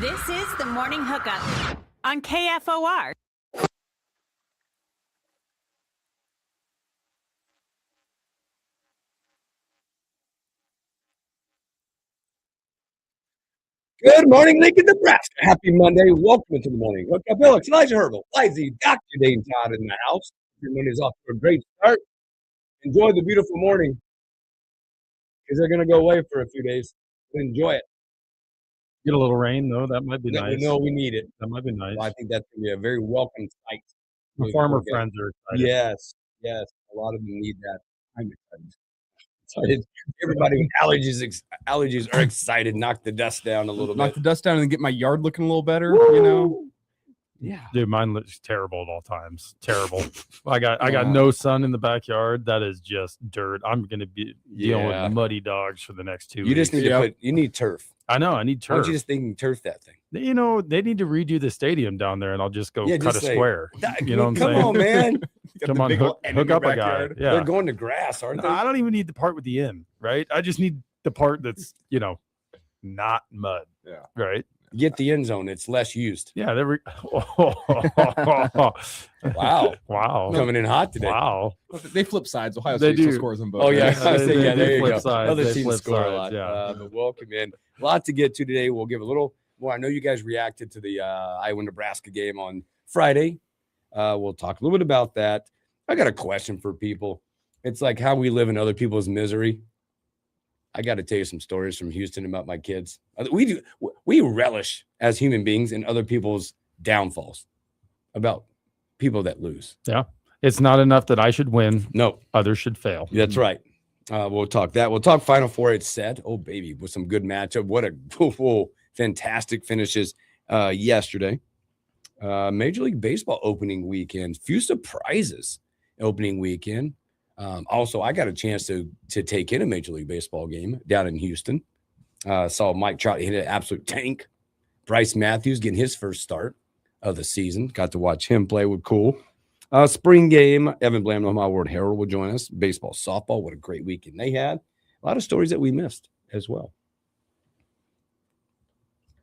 This is the Morning Hookup on KFOR. Good morning, Lincoln, Nebraska. Happy Monday. Welcome to the Morning Hookup. Alex, Elijah Herbal, Lizy, Dr. Dane Todd in the house. Your Monday's off to a great start. Enjoy the beautiful morning because they're going to go away for a few days. Enjoy it. Get a little rain, though. That might be nice. No, we need it. That might be nice. Well, I think that's going to be a very welcome sight. The farmer friends are excited. Yes. A lot of them need that. I'm excited. Everybody with allergies are excited. Knock the dust down a little bit. Knock the dust down and get my yard looking a little better. Woo! You know. Yeah, dude, mine looks terrible at all times. Terrible. I got no sun in the backyard. That is just dirt. I'm gonna be dealing with muddy dogs for the next 2 weeks. You just need you need turf. I know. I need turf. Why don't you just think turf that thing? You know, they need to redo the stadium down there, and I'll just go cut a square. You know what I'm saying? Come on, man. Come on, hook up a guy. Yeah, they're going to grass, aren't they? I don't even need the part with the in, right? I just need the part that's, not mud. Yeah. Right. Get the end zone. It's less used. Yeah. Wow. Coming in hot today. Wow. They flip sides. Ohio State still scores them both. Oh, yeah. There you flip go. Sides. Other they teams score sides, a lot. Yeah. But welcome in. A lot to get to today. We'll give a little more. I know you guys reacted to the Iowa-Nebraska game on Friday. We'll talk a little bit about that. I got a question for people. It's like how we live in other people's misery. I got to tell you some stories from Houston about my kids. We relish as human beings in other people's downfalls, about people that lose. Yeah. It's not enough that I should win. No. Others should fail. That's right. We'll talk that. We'll talk Final Four. It's set. Oh, baby, with some good matchup. What a fantastic finishes yesterday. Major League Baseball opening weekend. Few surprises opening weekend. Also, I got a chance to take in a Major League Baseball game down in Houston. Saw Mike Trout hit an absolute tank. Bryce Matthews getting his first start of the season. Got to watch him play with cool. Spring game, Evan Blam, my World Herald, will join us. Baseball, softball, what a great weekend they had. A lot of stories that we missed as well.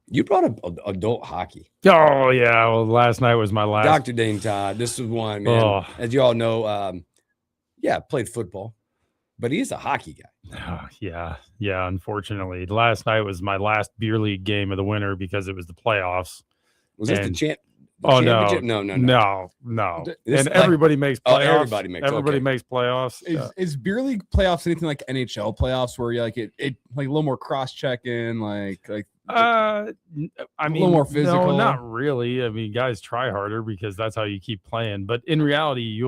You brought up adult hockey. Oh, yeah. Well, last night was my last. Dr. Dane Todd, this is one, man. Oh. As you all know, played football, but he's a hockey guy. Oh, yeah. Unfortunately, last night was my last beer league game of the winter because it was the playoffs. Was this the championship? No. And everybody makes playoffs. Everybody makes playoffs. Is beer league playoffs anything like NHL playoffs where you like it like a little more cross checking, like I mean, a little more physical? No, not really. I mean, guys try harder because that's how you keep playing. But in reality,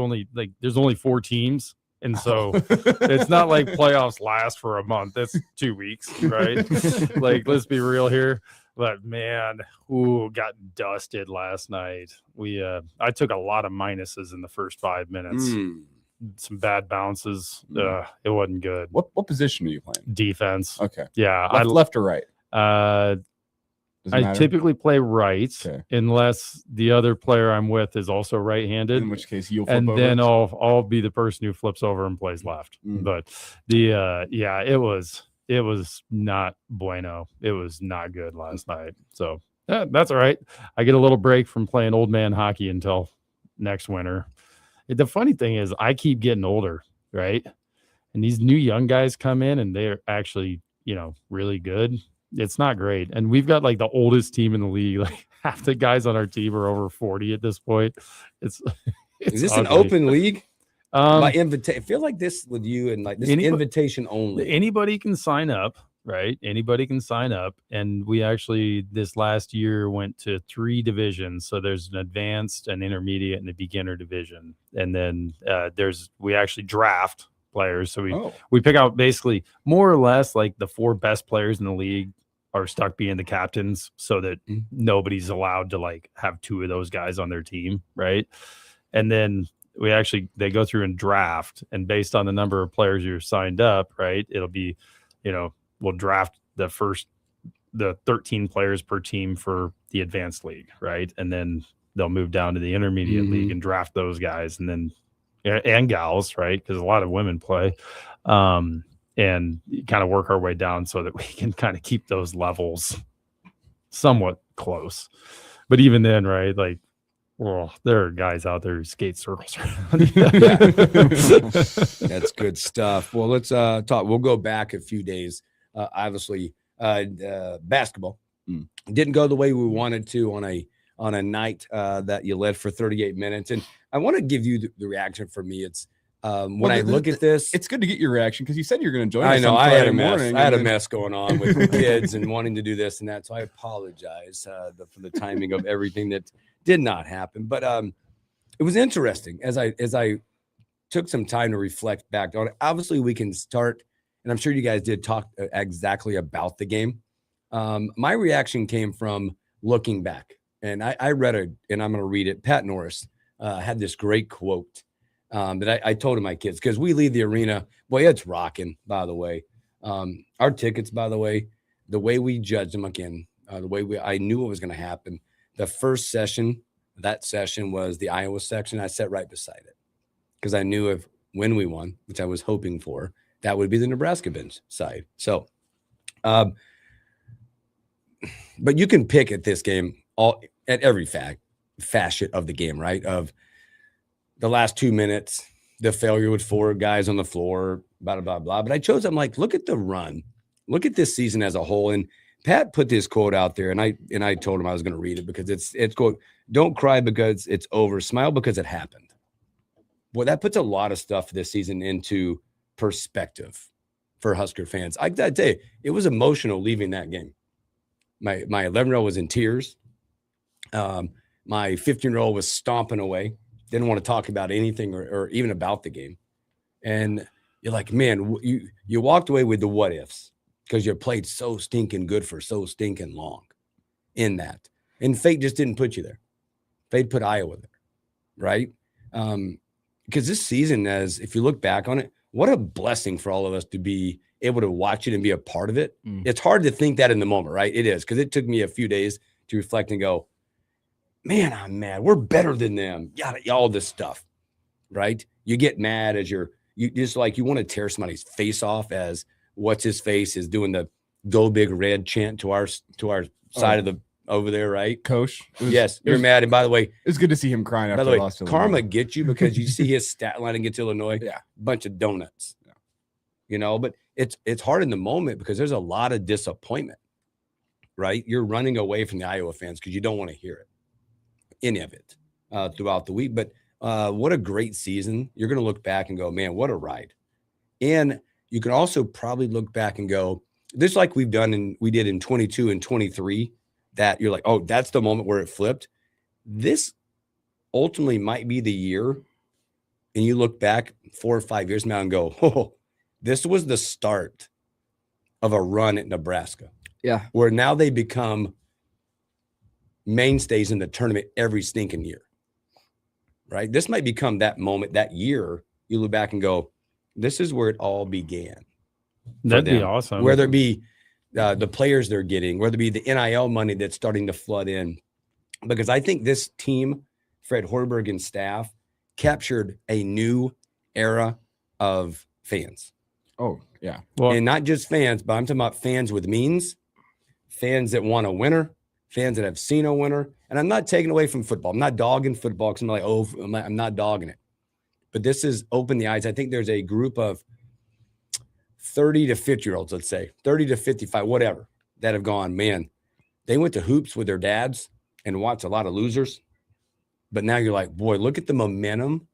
there's only 4 teams. And so it's not like playoffs last for a month. That's 2 weeks, right? Like, let's be real here. But man, got dusted last night. I took a lot of minuses in the first 5 minutes. Some bad bounces. It wasn't good. What position are you playing? Defense. Okay. Yeah. Left or right? I typically play right, unless the other player I'm with is also right-handed. In which case you'll flip over. Then I'll be the person who flips over and plays left. But it was not bueno. It was not good last night. So that's all right. I get a little break from playing old man hockey until next winter. The funny thing is I keep getting older, right? And these new young guys come in and they're actually, really good. It's not great. And we've got like the oldest team in the league. Like half the guys on our team are over 40 at this point. It's Is this ugly. An open league? I feel like this with you and like this invitation only. Anybody can sign up, right? Anybody can sign up. And we actually this last year went to 3 divisions. So there's an advanced, an intermediate, and a beginner division. And then we actually draft players. So we pick out basically more or less like the 4 best players in the league are stuck being the captains so that nobody's allowed to like have 2 of those guys on their team, right? And then they go through and draft, and based on the number of players you're signed up, right, it'll be, we'll draft the 13 players per team for the advanced league, right? And then they'll move down to the intermediate league and draft those guys, and then and gals, right? Because a lot of women play, and kind of work our way down so that we can kind of keep those levels somewhat close. But even then, right? Like, well, there are guys out there who skate circles around. That's good stuff. Well, let's talk. We'll go back a few days. Obviously, basketball didn't go the way we wanted to on a night that you led for 38 minutes. And I want to give you the reaction for me. It's when I look at this, it's good to get your reaction because you said you're going to join I us know on I had Friday a mess. morning. I had a mess going on with the kids and wanting to do this and that. So I apologize for the timing of everything that did not happen. But it was interesting as I took some time to reflect back on it. Obviously, we can start, and I'm sure you guys did talk exactly about the game. My reaction came from looking back, and I read it, and I'm going to read it. Pat Norris had this great quote that I told to my kids because we leave the arena. Boy, it's rocking, by the way. Our tickets, by the way, the way we judged them again, I knew what was going to happen. The first session, that session was the Iowa section. I sat right beside it because I knew when we won, which I was hoping for, that would be the Nebraska bench side. So, but you can pick at this game at every facet of the game, right? Of the last 2 minutes, the failure with 4 guys on the floor, blah, blah, blah. But I chose, I'm like, look at the run. Look at this season as a whole. And Pat put this quote out there, and I told him I was going to read it because it's quote, "Don't cry because it's over. Smile because it happened." Well, that puts a lot of stuff this season into perspective for Husker fans. I'd tell you, it was emotional leaving that game. My 11-year-old was in tears. My 15-year-old was stomping away. Didn't want to talk about anything or even about the game. And you're like, man, you walked away with the what ifs because you played so stinking good for so stinking long in that. And fate just didn't put you there. Fate put Iowa there, right? Because this season, if you look back on it, what a blessing for all of us to be able to watch it and be a part of it. It's hard to think that in the moment, right? It is, because it took me a few days to reflect and go, man, I'm mad. We're better than them. All this stuff, right? You get mad as you just like you want to tear somebody's face off as what's his face is doing the "Go Big Red" chant to our side of the over there, right? Coach. Yes, you're mad. And by the way, it's good to see him crying after by the way, lost to karma Illinois. gets you because you see his stat line against Illinois. Yeah, bunch of donuts. Yeah. But it's hard in the moment because there's a lot of disappointment, right? You're running away from the Iowa fans because you don't want to hear it. Any of it throughout the week. But what a great season. You're going to look back and go, man, what a ride. And you can also probably look back and go, this like we did in 22 and 23, that you're like, oh, that's the moment where it flipped. This ultimately might be the year. And you look back 4 or 5 years now and go, oh, this was the start of a run at Nebraska. Yeah. Where now they become mainstays in the tournament every stinking year, right? This might become that moment, that year. You look back and go, this is where it all began. That'd be awesome. Whether it be the players they're getting, whether it be the NIL money that's starting to flood in. Because I think this team, Fred Hoiberg and staff, captured a new era of fans. Oh, yeah. Well, and not just fans, but I'm talking about fans with means, fans that want a winner, fans that have seen a winner. And I'm not taking away from football. I'm not dogging football because I'm like, oh, I'm not dogging it. But this is open the eyes. I think there's a group of 30 to 50-year-olds, let's say, 30 to 55, whatever, that have gone, man, they went to hoops with their dads and watched a lot of losers. But now you're like, boy, look at the momentum.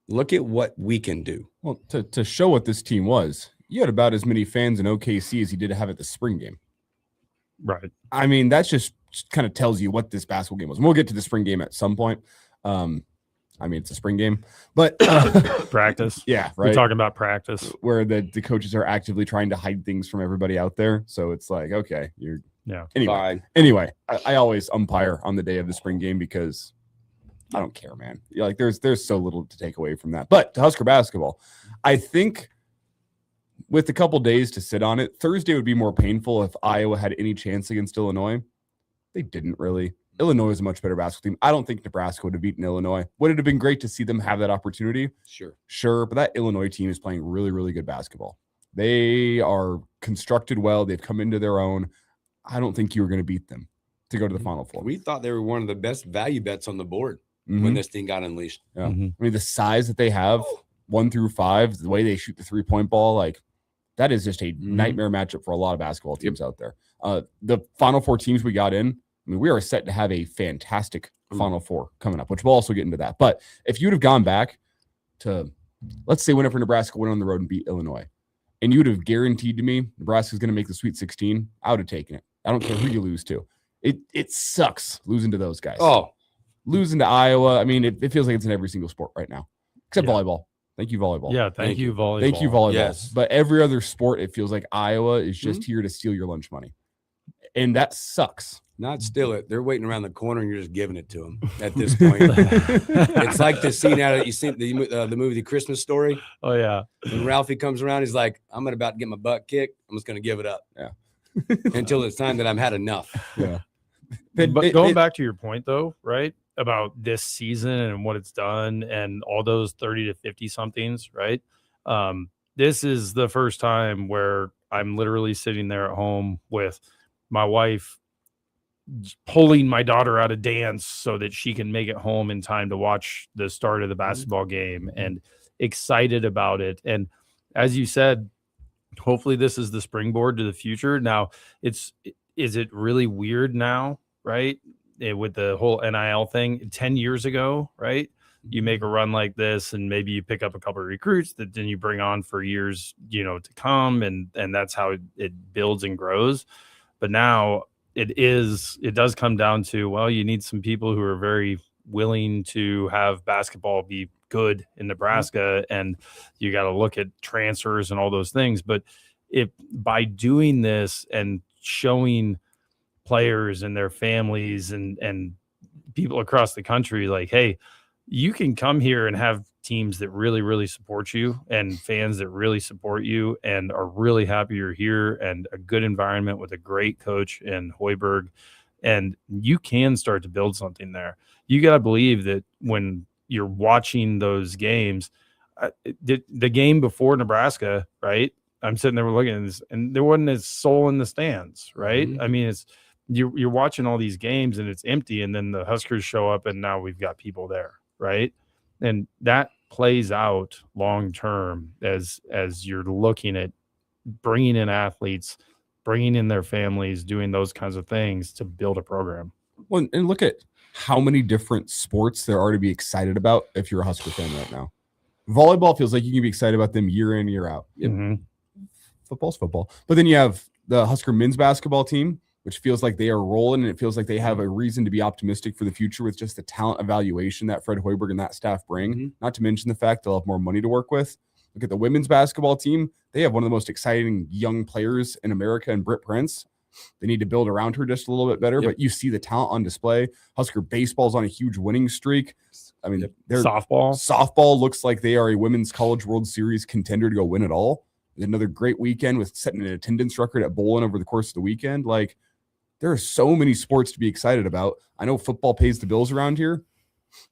Look at what we can do. Well, to show what this team was, you had about as many fans in OKC as you did have at the spring game. Right. I mean, that's just kind of tells you what this basketball game was. And we'll get to the spring game at some point. I mean, it's a spring game, but practice. Yeah, right. We're talking about practice where the coaches are actively trying to hide things from everybody out there. So it's like, okay, Anyway, I always umpire on the day of the spring game because I don't care, man. Like there's so little to take away from that. But to Husker basketball, I think with a couple days to sit on it, Thursday would be more painful if Iowa had any chance against Illinois. They didn't really. Illinois is a much better basketball team. I don't think Nebraska would have beaten Illinois. Would it have been great to see them have that opportunity? Sure. But that Illinois team is playing really, really good basketball. They are constructed well. They've come into their own. I don't think you were going to beat them. to go to the Final Four. We thought they were one of the best value bets on the board when this thing got unleashed. Yeah. I mean, the size that they have, 1 through 5, the way they shoot the 3-point ball, like that is just a nightmare matchup for a lot of basketball teams out there. The Final Four teams we got in, I mean, we are set to have a fantastic Final Four coming up, which we'll also get into that. But if you'd have gone back to, let's say, whenever Nebraska went on the road and beat Illinois, and you'd have guaranteed to me Nebraska's going to make the Sweet 16, I would have taken it. I don't care who you lose to. It sucks losing to those guys. Oh, losing to Iowa. I mean, it feels like it's in every single sport right now, except volleyball. Thank you, volleyball. Yeah, thank you, volleyball. Thank you, volleyball. Yes. But every other sport, it feels like Iowa is just here to steal your lunch money. And that sucks. Not steal it. They're waiting around the corner and you're just giving it to them at this point. It's like the scene out of, you seen the movie The Christmas Story? Oh, yeah. When Ralphie comes around, he's like, I'm about to get my butt kicked. I'm just going to give it up. Yeah. Until it's time that I've had enough. Yeah. But going back to your point, though, right, about this season and what it's done and all those 30 to 50 somethings, right? This is the first time where I'm literally sitting there at home with my wife pulling my daughter out of dance so that she can make it home in time to watch the start of the basketball game and excited about it. And as you said, hopefully this is the springboard to the future. Now, is it really weird now, right? With the whole NIL thing 10 years ago, right? You make a run like this and maybe you pick up a couple of recruits that then you bring on for years, to come. And that's how it builds and grows. But now it does come down to, well, you need some people who are very willing to have basketball be good in Nebraska, and you got to look at transfers and all those things. But if by doing this and showing players and their families and people across the country, like, hey, you can come here and have teams that really, really support you and fans that really support you and are really happy you're here, and a good environment with a great coach in Hoiberg. And you can start to build something there. You got to believe that when you're watching those games, the game before Nebraska, right? I'm sitting there looking at this, and there wasn't a soul in the stands, right? I mean, you're watching all these games and it's empty, and then the Huskers show up and now we've got people there, right? And that plays out long term as you're looking at bringing in athletes, bringing in their families, doing those kinds of things to build a program. Well, and look at how many different sports there are to be excited about if you're a Husker fan right now. Volleyball feels like you can be excited about them year in, year out. Football's football. But then you have the Husker men's basketball team, which feels like they are rolling, and it feels like they have a reason to be optimistic for the future with just the talent evaluation that Fred Hoiberg and that staff bring, not to mention the fact they'll have more money to work with. Look at the women's basketball team. They have one of the most exciting young players in America in Britt Prince. They need to build around her just a little bit better, but you see the talent on display. Husker baseball's on a huge winning streak. I mean, softball looks like they are a Women's College World Series contender to go win it all. Another great weekend with setting an attendance record at Bowling over the course of the weekend. Like, there are so many sports to be excited about. I know football pays the bills around here,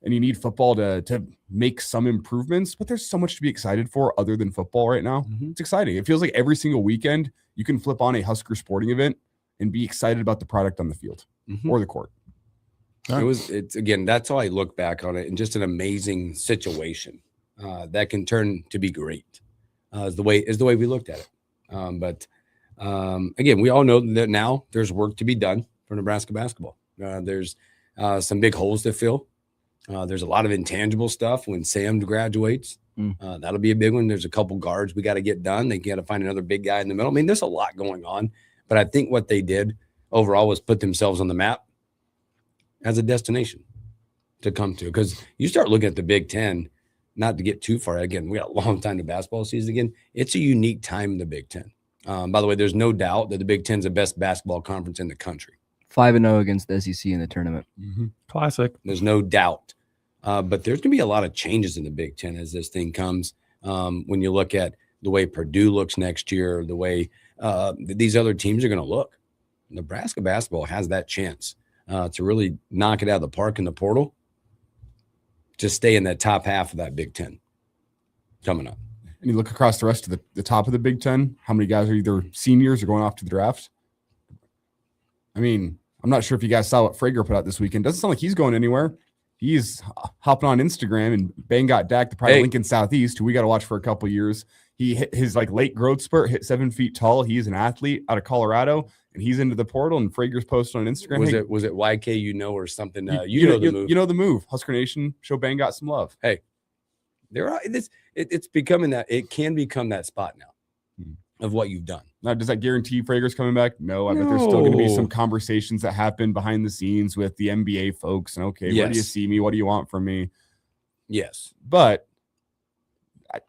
and you need football to make some improvements, but there's so much to be excited for other than football right now. It's exciting. It feels like every single weekend you can flip on a Husker sporting event and be excited about the product on the field or the court. It's again, that's how I look back on it, and just an amazing situation that can turn to be great. Is the way we looked at it. But again, we all know that now there's work to be done for Nebraska basketball. There's some big holes to fill. There's a lot of intangible stuff when Sam graduates. That'll be a big one. There's a couple guards we got to get done. They got to find another big guy in the middle. I mean, there's a lot going on. But I think what they did overall was put themselves on the map as a destination to come to. Because you start looking at the Big Ten, not to get too far. Again, we got a long time to basketball season again. It's a unique time in the Big Ten. By the way, there's no doubt that the Big Ten's the best basketball conference in the country. 5-0 against the SEC in the tournament. Classic. There's no doubt. But there's going to be a lot of changes in the Big Ten as this thing comes. When you look at the way Purdue looks next year, the way these other teams are going to look. Nebraska basketball has that chance to really knock it out of the park in the portal, to stay in that top half of that Big Ten coming up. And you look across the rest of the top of the Big Ten, how many guys are either seniors or going off to the draft? I mean, I'm not sure if you guys saw what Frager put out this weekend. Doesn't sound like he's going anywhere. He's hopping on Instagram and bang got Dak, the pride of Lincoln Southeast, who we got to watch for a couple years. He hit his late growth spurt, hit 7 feet tall. He's an athlete out of Colorado, and he's into the portal. And Frager's posted on Instagram. Was it YK or something? You know the move. You know the move. Husker Nation, show Bang got some love. Hey, it's becoming that. It can become that spot now of what you've done. Now, does that guarantee Frager's coming back? No, I bet there's still going to be some conversations that happen behind the scenes with the NBA folks. And where do you see me? What do you want from me? Yes, but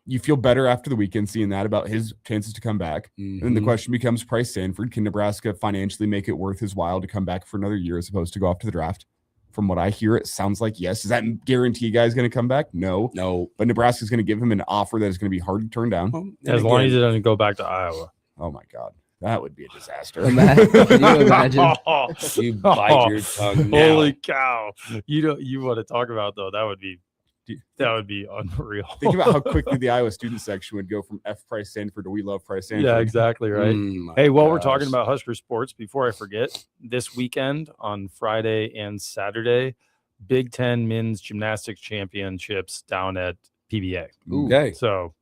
you feel better after the weekend seeing that about his chances to come back. And then the question becomes Price Sanford. Can Nebraska financially make it worth his while to come back for another year as opposed to go off to the draft? From what I hear, it sounds like yes. Does that guarantee a guy's going to come back? No. But Nebraska's going to give him an offer that is going to be hard to turn down. As long as he doesn't go back to Iowa. Oh my God. That would be a disaster. Can you imagine? You bite your tongue now. Holy cow. You want to talk about, though, that would be unreal. Think about how quickly the Iowa student section would go from F Price Sanford to we love Price Sanford. Yeah, exactly right. Hey, while we're talking about Husker sports, before I forget, this weekend on Friday and Saturday, Big Ten men's gymnastics championships down at PBA. Okay. So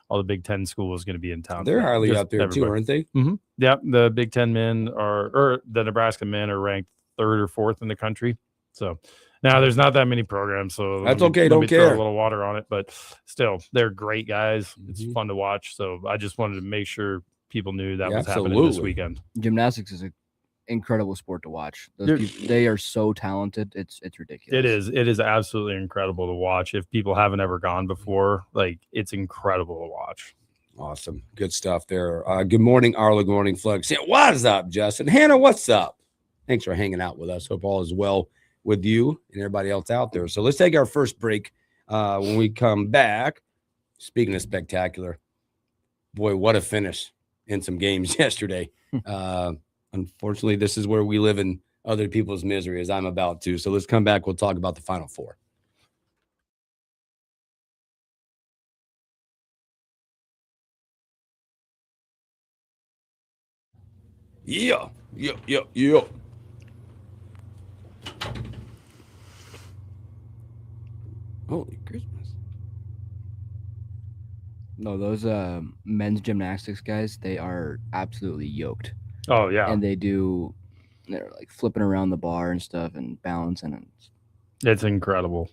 all the Big Ten schools going to be in town. They're highly out there too, aren't they? Mm-hmm. Yeah, the Big Ten men or the Nebraska men are ranked 3rd or 4th in the country. So now there's not that many programs, so that's okay. Don't throw care. A little water on it, but still, they're great guys. It's fun to watch. So I just wanted to make sure people knew that was happening this weekend. Gymnastics is an incredible sport to watch. They are so talented. It's ridiculous. It is absolutely incredible to watch. If people haven't ever gone before, it's incredible to watch. Awesome, good stuff there. Good morning, Arla. Good morning, Flug. What's up, Justin? Hannah, what's up? Thanks for hanging out with us. Hope all is well with you and everybody else out there. So let's take our first break. When we come back, speaking of spectacular, boy, what a finish in some games yesterday. Unfortunately, this is where we live in other people's misery, as I'm about to. So let's come back. We'll talk about the Final Four. Yeah. Holy Christmas. No, those men's gymnastics guys, they are absolutely yoked. Oh, yeah. And they're flipping around the bar and stuff and balancing. And it's incredible.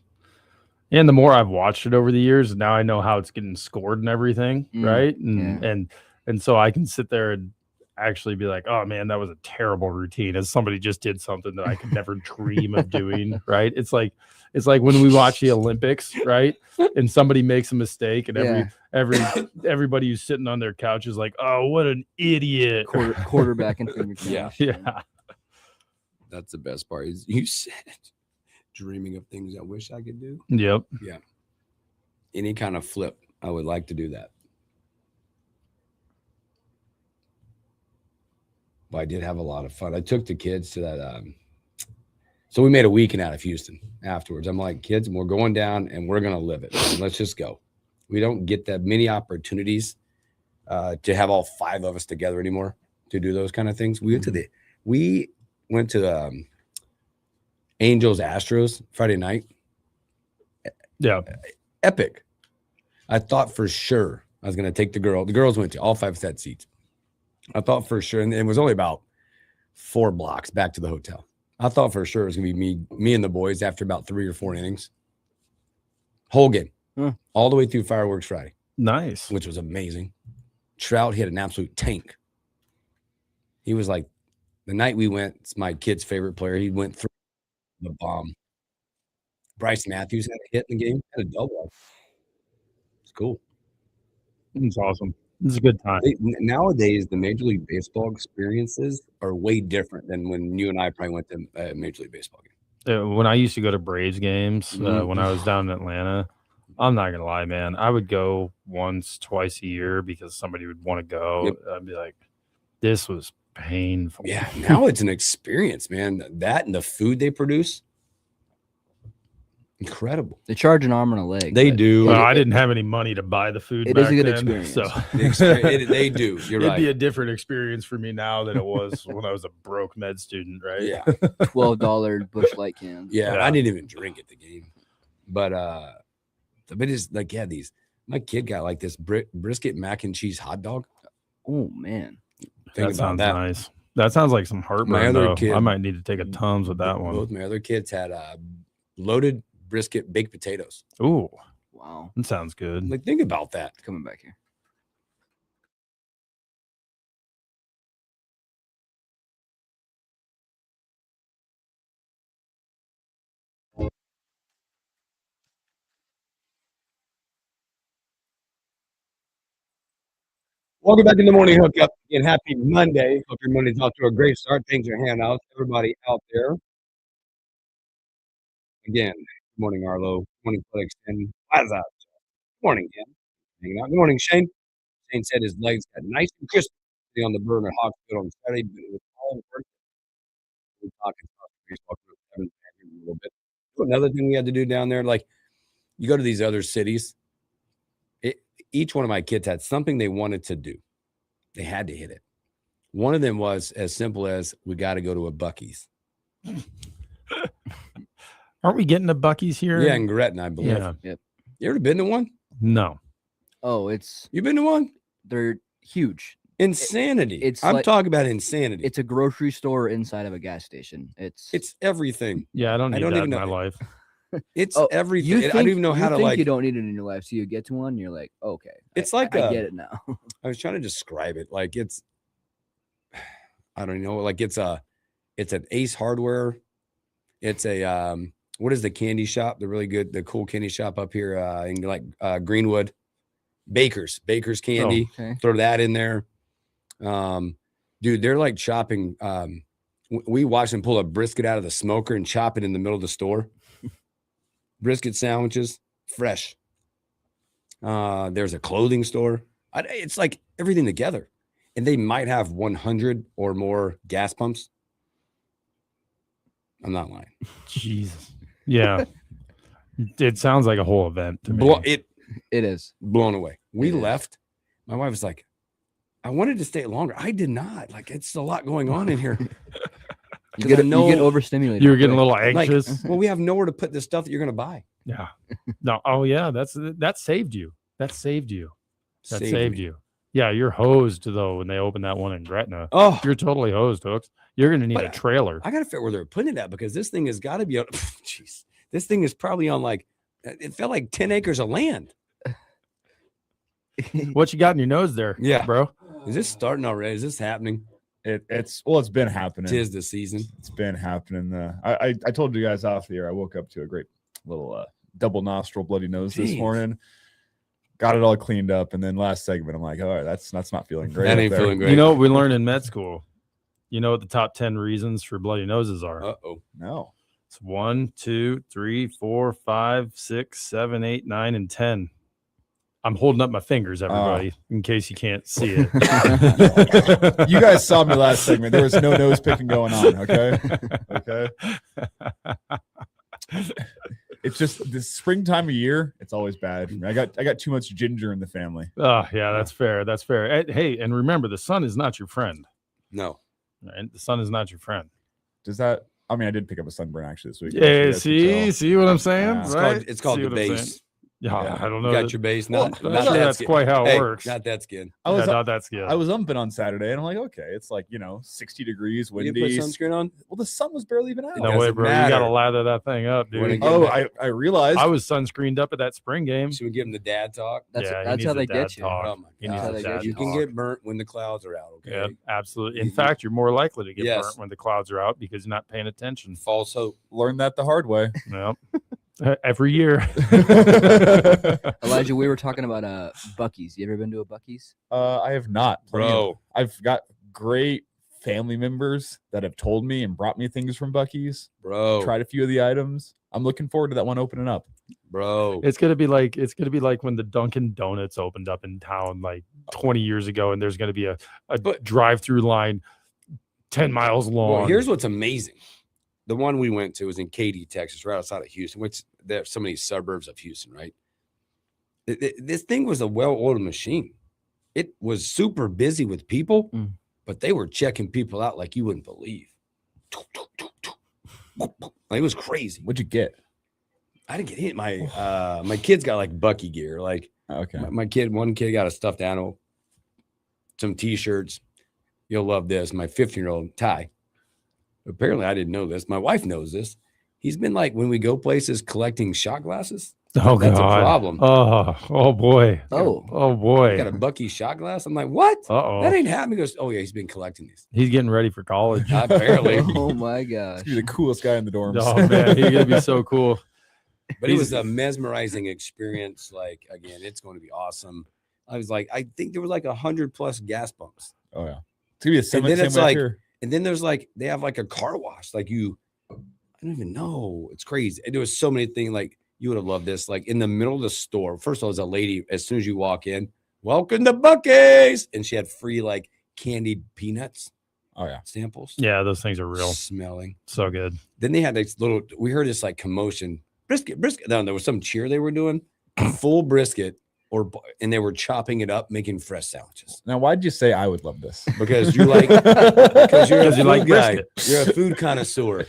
And the more I've watched it over the years, now I know how it's getting scored and everything, right? And so I can sit there and actually be like, oh, man, that was a terrible routine, as somebody just did something that I could never dream of doing, right? It's like when we watch the Olympics, right? And somebody makes a mistake and everybody who's sitting on their couch is like, oh, what an idiot. Quarterback and finger. Yeah. That's the best part. Is you said dreaming of things I wish I could do. Yep. Yeah. Any kind of flip, I would like to do that. But I did have a lot of fun. I took the kids to that. So we made a weekend out of Houston afterwards. I'm like, kids, we're going down and we're going to live it. And let's just go. We don't get that many opportunities to have all 5 of us together anymore to do those kind of things. We went to Angels Astros Friday night. Yeah. Epic. I thought for sure I was going to take the girl. The girls went to all 5 set seats. I thought for sure, and it was only about 4 blocks back to the hotel. I thought for sure it was going to be me and the boys after about 3 or 4 innings. Whole game. All the way through Fireworks Friday. Nice. Which was amazing. Trout hit an absolute tank. He was like, the night we went, it's my kid's favorite player. He went through the bomb. Bryce Matthews had a hit in the game, had a double. It's cool. It's awesome. It's a good time. Nowadays, the Major League Baseball experiences are way different than when you and I probably went to a Major League Baseball game. When I used to go to Braves games, when I was down in Atlanta, I'm not going to lie, man. I would go once, twice a year because somebody would want to go. Yep. I'd be like, this was painful. Yeah, now it's an experience, man. That and the food they produce. Incredible. They charge an arm and a leg. They do. Well, I didn't have any money to buy the food. It back is a good then, experience. So They do. You're It'd right. be a different experience for me now than it was when I was a broke med student, right? Yeah. $12 Busch Light cans. Yeah, Yeah. I didn't even drink at the game. But it's like, yeah, my kid got like this brisket mac and cheese hot dog. Oh man. Think That sounds about nice. That sounds like some heartburn. My other Though. kid- I might need to take a Tums with that one. Both my other kids had loaded brisket baked potatoes. Ooh, Wow. that sounds good. Like, think about that. Coming back here. Welcome back in the morning hookup and happy Monday. Hope your Monday's off to a great start. Things are handouts. Everybody out there. Again, good morning, Arlo. Good morning, Felix. And Plaza. Good morning, Ken. Hanging out. Good morning, Shane. Shane said his legs got nice and crisp on the burn at Hawksfield on Saturday, but it was all worth it. We're talking baseball a little bit. Another thing we had to do down there, like you go to these other cities, each one of my kids had something they wanted to do. They had to hit it. One of them was as simple as we got to go to a Buc-ee's. Aren't we getting to Buc-ee's here? Yeah, in Gretna, I believe. Yeah. Yep. You ever been to one? No. Oh, You been to one? they're huge. Insanity. I'm talking about insanity. It's a grocery store inside of a gas station. It's everything. Yeah, I don't need that in my life. It's Oh, everything. I don't even know how to like. You don't need it in your life, so you get to one. You're like, okay, It's I like get it now. I was trying to describe it. Like it's, I don't know. Like it's an Ace Hardware. It's a what is the candy shop? The really good, the cool candy shop up here in like Greenwood. Baker's candy. Oh, okay. Throw that in there. Dude, they're like chopping. We watched them pull a brisket out of the smoker and chop it in the middle of the store. Brisket sandwiches, fresh. There's a clothing store. It's like everything together. And they might have 100 or more gas pumps. I'm not lying. Jesus. Yeah. It sounds like a whole event to me. It is. Blown away. We left. My wife was like, I wanted to stay longer. I did not. Like, it's a lot going on in here. You get overstimulated. You were getting a little anxious. Like, well, we have nowhere to put the stuff that you're going to buy. Yeah. No. Oh, yeah. That saved you. That saved you. That saved you. Yeah. You're hosed, though, when they open that one in Gretna. Oh, you're totally hosed, Hooks. You're going to need a trailer. I got to figure where they're putting it at because this thing has got to be, jeez, this thing is probably on like, it felt like 10 acres of land. What you got in your nose there? Yeah, bro. Is this starting already? Is this happening? It's been happening. 'Tis the season. It's been happening. I told you guys off the air. I woke up to a great little double nostril bloody nose this morning. Got it all cleaned up, and then last segment, I'm like, all right, that's not feeling great. That ain't feeling great. You know what we learned in med school? You know what the top 10 reasons for bloody noses are? Uh-oh. No. It's 1, 2, 3, 4, 5, 6, 7, 8, 9, and 10. I'm holding up my fingers, everybody, in case you can't see it. You guys saw me last segment. There was no nose picking going on. Okay. It's just the springtime of year. It's always bad. I got too much ginger in the family. Oh yeah, that's fair. That's fair. Hey, and remember, the sun is not your friend. No, right? The sun is not your friend. Does that? I mean, I did pick up a sunburn actually this week. Yeah, see what I'm saying? Yeah. Right? It's called the base. Yeah, I don't know. You got your base. Not sure that that's skin. quite how it Hey, works. Not that skin. Not that skin. I was umping on Saturday, and I'm like, okay, it's like 60 degrees, windy. You put sunscreen on? Well, the sun was barely even out. No way, bro. You got to lather that thing up, dude. Oh, I realized. I was sunscreened up at that spring game. Should we give him the dad talk? That's he how needs they a dad get you. talk. Oh my He needs God. a dad You can talk. get burnt when the clouds are out. Okay. Yeah, absolutely. In fact, you're more likely to get Yes. burnt when the clouds are out because you're not paying attention. False hope. Learned that the hard way. Yep. Every year. Elijah, we were talking about Buc-ee's. You ever been to a Buc-ee's? I have not, Bro. I've got great family members that have told me and brought me things from Buc-ee's. Bro. Tried a few of the items. I'm looking forward to that one opening up. Bro. It's gonna be like when the Dunkin' Donuts opened up in town like 20 years ago, and there's gonna be a drive-through line 10 miles long. Well, here's what's amazing. the one we went to was in Katy, Texas, right outside of Houston, which there's so many suburbs of Houston, right? This thing was a well-oiled machine. It was super busy with people, but they were checking people out like you wouldn't believe. It was crazy. What'd you get? I didn't get hit. My kids got like Bucky gear. Like, okay, one kid got a stuffed animal, some T-shirts. You'll love this. My 15-year-old Ty. Apparently, I didn't know this. My wife knows this. He's been like, when we go places, collecting shot glasses. Oh, that's God. a problem. Oh boy. Oh boy. Got a Bucky shot glass. I'm like, what? Uh-oh. That ain't happening. He goes, oh yeah, he's been collecting these. He's getting ready for college. Apparently. Oh my gosh. He's the coolest guy in the dorms. Oh man, he's gonna be so cool. But it was a mesmerizing experience. Like, again, it's going to be awesome. I was like, I think there were like 100+ gas pumps. Oh yeah, it's gonna be a similar. And then it's like, and then there's like, they have like a car wash. Like I don't even know. It's crazy. And there was so many things. Like, you would have loved this. Like, in the middle of the store, first of all, there's a lady, as soon as you walk in, welcome to Buc-ee's. And she had free like candied peanuts. Oh yeah, samples. Yeah, those things are real. Smelling. So good. Then they had this we heard this like commotion. Brisket. No, there was some cheer they were doing. Full brisket. And they were chopping it up, making fresh sandwiches. Now, why'd you say I would love this? Because you're like, because you're a food like guy. brisket. You're a food connoisseur.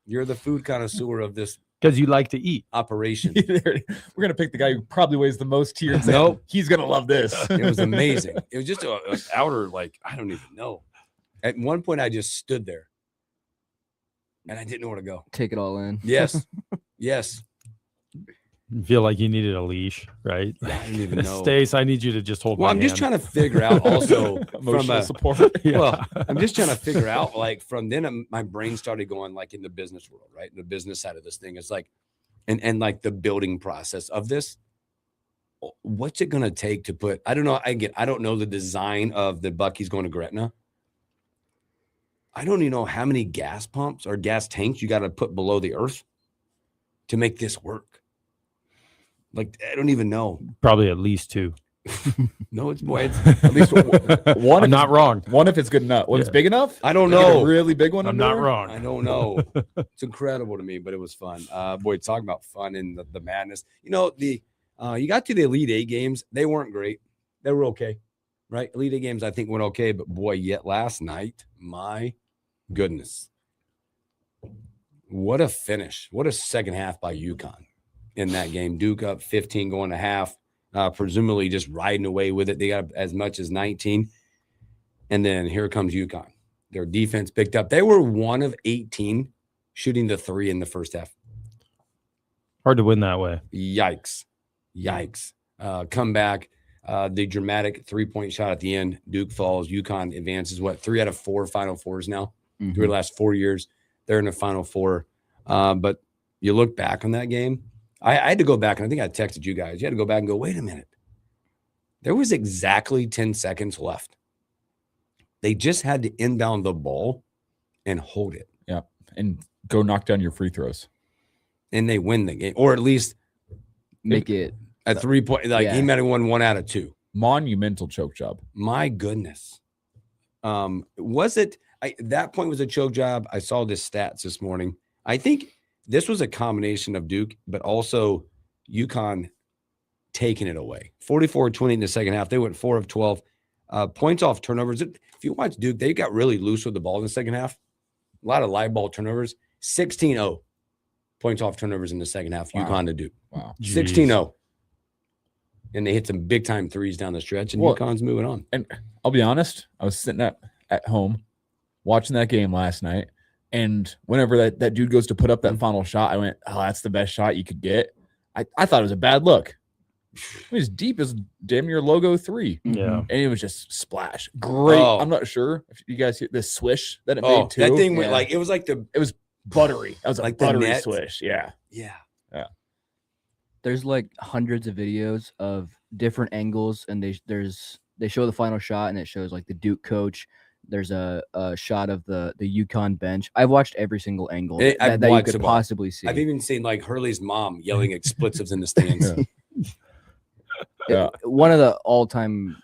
You're the food connoisseur of this Because you like to eat. operation. We're gonna pick the guy who probably weighs the most here and say, Nope. he's gonna love this. It was amazing. It was just an outer, like, I don't even know. At one point, I just stood there, and I didn't know where to go. Take it all in. Yes, yes. You feel like you needed a leash, right? I didn't even know. Stace, I need you to just hold Well, my I'm just hand. trying to figure out also Emotional support. Yeah. Well, I'm just trying to figure out, like, from then my brain started going like in the business world, right? In the business side of this thing. It's like, and like the building process of this. What's it going to take to put, I don't know. I don't know the design of the Buc-ee's going to Gretna. I don't even know how many gas pumps or gas tanks you got to put below the earth to make this work. Like, I don't even know. Probably at least 2. No, it's more. It's, At least one. I'm not wrong. One if it's good enough. When it's big enough. I don't Get know. a really big one. I'm under not there? wrong. I don't know. It's incredible to me, but it was fun. Boy, talking about fun and the madness. You know, you got to the Elite Eight games. They weren't great. They were okay, right? Elite Eight games, I think, went okay. But boy, yet last night, my goodness, what a finish! What a second half by UConn in that game. Duke up 15 going to half, presumably just riding away with it. They got as much as 19, and then here comes UConn. Their defense picked up. They were 1 of 18 shooting the 3 in the first half. Hard to win that way. Yikes. Come back. The dramatic 3-point shot at the end. Duke falls. UConn advances. 3 out of 4 Final Fours now. Mm-hmm. Through the last 4 years, they're in the Final Four. But you look back on that game. I had to go back, and I think I texted you guys. You had to go back and go, wait a minute. There was exactly 10 seconds left. They just had to inbound the ball and hold it. Yeah, and go knock down your free throws. And they win the game, or at least Make it a 3-point. Like, yeah. he might have won 1 out of 2. Monumental choke job. My goodness. Was it that point was a choke job? I saw this stats this morning. I think this was a combination of Duke, but also UConn taking it away. 44-20 in the second half. They went 4 of 12. Points off turnovers. If you watch Duke, they got really loose with the ball in the second half. A lot of live ball turnovers. 16-0 points off turnovers in the second half. Wow. UConn to Duke. Wow. 16-0. And they hit some big time threes down the stretch, and UConn's moving on. And I'll be honest, I was sitting at home watching that game last night, and whenever that dude goes to put up that final shot, I went, oh, that's the best shot you could get. I thought it was a bad look. It was deep as damn near logo 3. Yeah. And it was just splash. Great. Oh. I'm not sure if you guys hear the swish that it made too. That thing went Yeah. like, it was like it was buttery. That was like a the buttery net. swish. Yeah. yeah. there's like hundreds of videos of different angles, and they show the final shot, and it shows like the Duke coach. There's a shot of the UConn bench. I've watched every single angle I've that you watched could them all. possibly see. I've even seen like Hurley's mom yelling expletives in the stands. Yeah. One of the all-time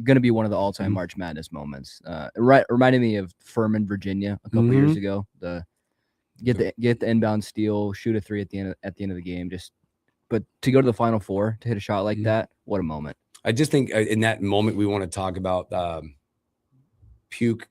going to be one of the all-time March Madness moments. Reminded me of Furman, Virginia, a couple years ago. The get the inbound steal, shoot a 3 at the end of the game. But to go to the Final Four to hit a shot like that, what a moment! I just think in that moment we want to talk about puke.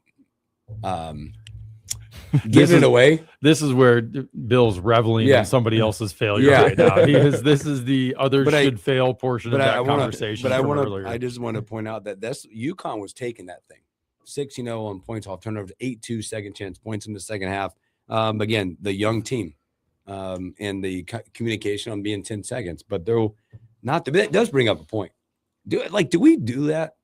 Giving it away. This is where Bill's reveling in somebody else's failure right now. This is the others should fail portion of that conversation. I just want to point out that UConn was taking that thing 6-0 on points off turnovers, 8-2 second chance points in the second half. Again, the young team and the communication on being 10 seconds, but that does bring up a point. Do we do that?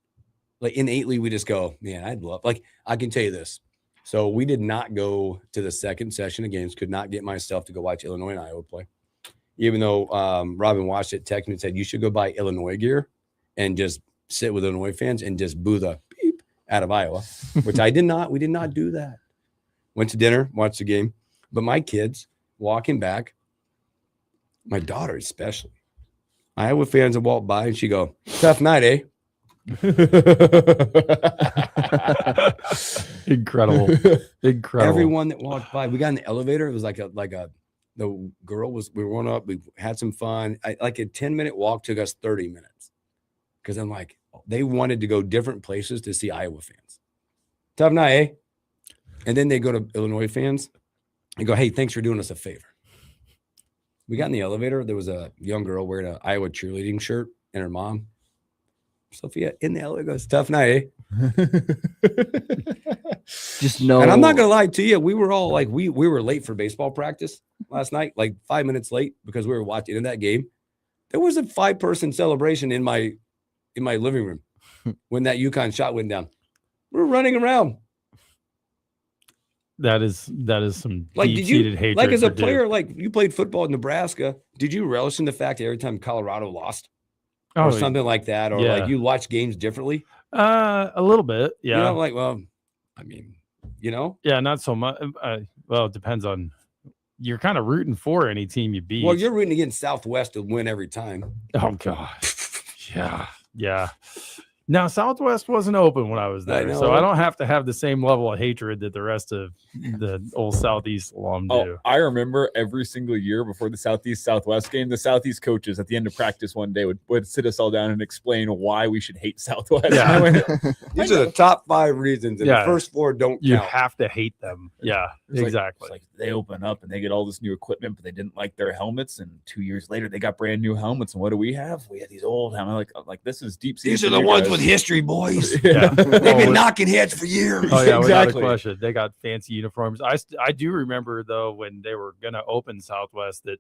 Like innately, we just go, man, I'd love. Like I can tell you this. So we did not go to the second session of games, could not get myself to go watch Illinois and Iowa play. Even though Robin watched it, texted me and said, you should go buy Illinois gear and just sit with Illinois fans and just boo the beep out of Iowa, which I did not. We did not do that. Went to dinner, watched the game. But my kids walking back, my daughter especially, Iowa fans would walk by and she go, tough night, eh? Incredible. Everyone that walked by, we got in the elevator. It was the girl we were going up. We had some fun. Like a 10-minute walk took us 30 minutes because I'm like, they wanted to go different places to see Iowa fans. Tough night, eh? And then they go to Illinois fans and go, hey, thanks for doing us a favor. We got in the elevator. There was a young girl wearing an Iowa cheerleading shirt and her mom. Sophia in the elevator goes, tough night, eh? Just know. And I'm not gonna lie to you, we were all like, we were late for baseball practice last night, like 5 minutes late because we were watching in that game. There was a 5-person celebration in my living room when that UConn shot went down. We were running around. That is some deep-seated hatred. Like as a player, like you played football in Nebraska, did you relish in the fact that every time Colorado lost? Or something like that, or like you watch games differently? A little bit, yeah. You know, like, well, I mean, you know, yeah, not so much. Well, it depends on. You're kind of rooting for any team you beat. Well, you're rooting against Southwest to win every time. Oh God, yeah. Now Southwest wasn't open when I was there, so I don't have to have the same level of hatred that the rest of the old Southeast alum do. I remember every single year before the Southeast-Southwest game, the Southeast coaches at the end of practice one day would sit us all down and explain why we should hate Southwest. Yeah. These are the top 5 reasons, and the first 4 don't count. You have to hate them. Yeah, exactly. Like they open up and they get all this new equipment, but they didn't like their helmets, and 2 years later they got brand new helmets. And what do we have? We had these old helmets. Like this is deep. These are the ones with history, boys. Yeah. They've been knocking heads for years. Oh yeah, without a question. They got fancy uniforms. I do remember though when they were gonna open Southwest that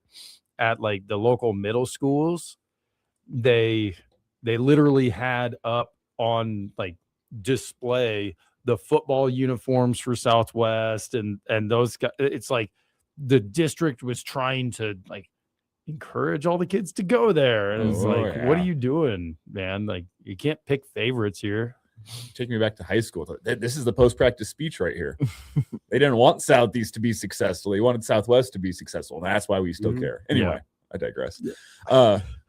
at like the local middle schools, they literally had up on like display the football uniforms for Southwest and those guys. It's like the district was trying to like encourage all the kids to go there, and it's what are you doing, man? Like you can't pick favorites here. Take me back to high school. This is the post-practice speech right here. They didn't want Southeast to be successful. They wanted Southwest to be successful, and that's why we still care. Anyway, I digress.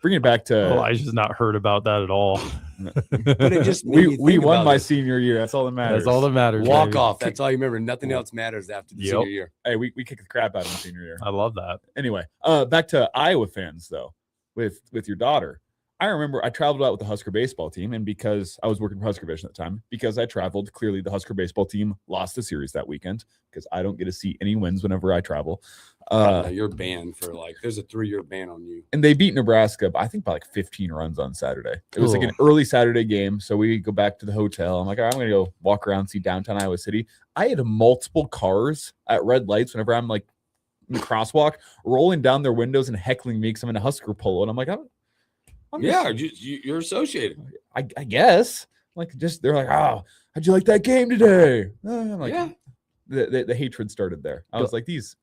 Bring it back to Elijah's not heard about that at all. But it just we won my senior year. That's all that matters. That's all that matters. Walk baby. Off. That's all you remember. Nothing else matters after the senior year. Hey, we kicked the crap out of the senior year. I love that. Anyway, back to Iowa fans though, with your daughter. I remember I traveled out with the Husker baseball team, and because I was working for Husker Vision at the time, because I traveled, clearly the Husker baseball team lost the series that weekend because I don't get to see any wins whenever I travel. You're banned for there's a 3-year ban on you. And they beat Nebraska, I think by like 15 runs on Saturday. It was like an early Saturday game, so we go back to the hotel. I'm like, all right, I'm going to go walk around, see downtown Iowa City. I had multiple cars at red lights whenever I'm like in the crosswalk, rolling down their windows and heckling me because I'm in a Husker polo. And I'm like, you're associated. I guess. They're like, oh, how'd you like that game today? I'm like, the hatred started there. I was like, these.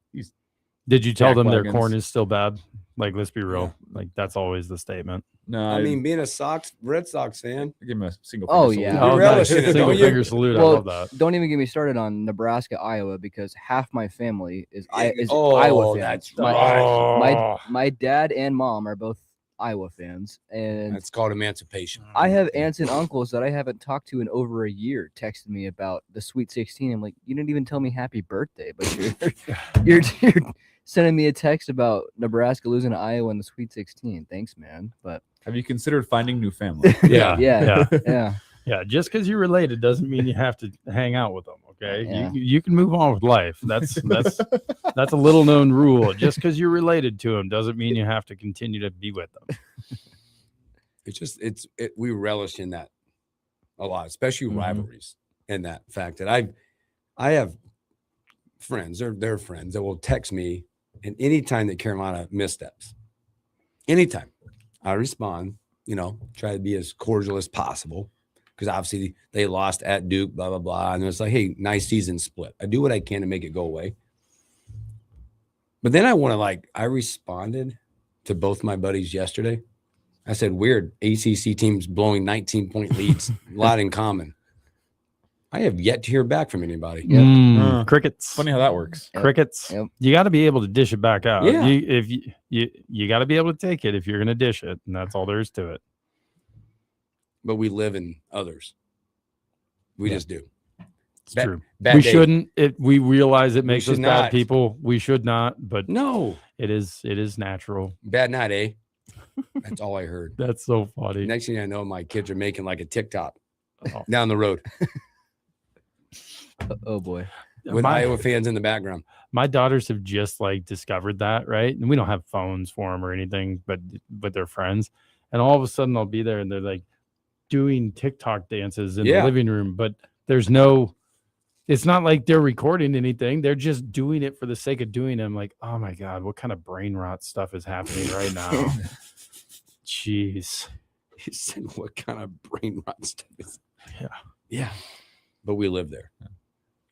Did you tell them their corn is still bad? Like, let's be real. Yeah. Like, that's always the statement. No, I mean, being a Red Sox fan, I give him a single. Single finger salute. I love that. Don't even get me started on Nebraska, Iowa, because half my family is Iowa fans. That's right. My dad and mom are both Iowa fans, and That's called emancipation. I have aunts and uncles that I haven't talked to in over a year texting me about the Sweet 16. I'm like, you didn't even tell me happy birthday, but you're sending me a text about Nebraska losing to Iowa in the Sweet 16. Thanks, man. But have you considered finding new family? Yeah. Just because you're related doesn't mean you have to hang out with them. Okay, Yeah. you can move on with life. That's a little known rule. Just because you're related to them doesn't mean you have to continue to be with them. We relish in that a lot, especially rivalries, and that fact that I have friends, they're friends that will text me, and anytime that Carolina missteps, anytime I respond, try to be as cordial as possible. Because obviously they lost at Duke, blah, blah, blah. And it's like, hey, nice season split. I do what I can to make it go away. But then I responded to both my buddies yesterday. I said, weird, ACC teams blowing 19-point leads, a lot in common. I have yet to hear back from anybody. Crickets. Funny how that works. Crickets. Yep. You got to be able to dish it back out. Yeah. You got to be able to take it if you're going to dish it. And that's all there is to it. But we live in others. We just do. It's true. We shouldn't. We realize it makes us bad not. people. We should not. But no, it is natural. Bad night, eh? That's all I heard. That's so funny. Next thing I know, my kids are making like a TikTok down the road. Oh boy. With Iowa fans in the background. My daughters have just discovered that, right? And we don't have phones for them or anything, but with their friends. And all of a sudden I'll be there and they're like doing TikTok dances in the living room, but it's not like they're recording anything. They're just doing it for the sake of doing it. I'm like, oh my God, what kind of brain rot stuff is happening right now? Jeez. He said, what kind of brain rot stuff is? Yeah. Yeah. But we live there.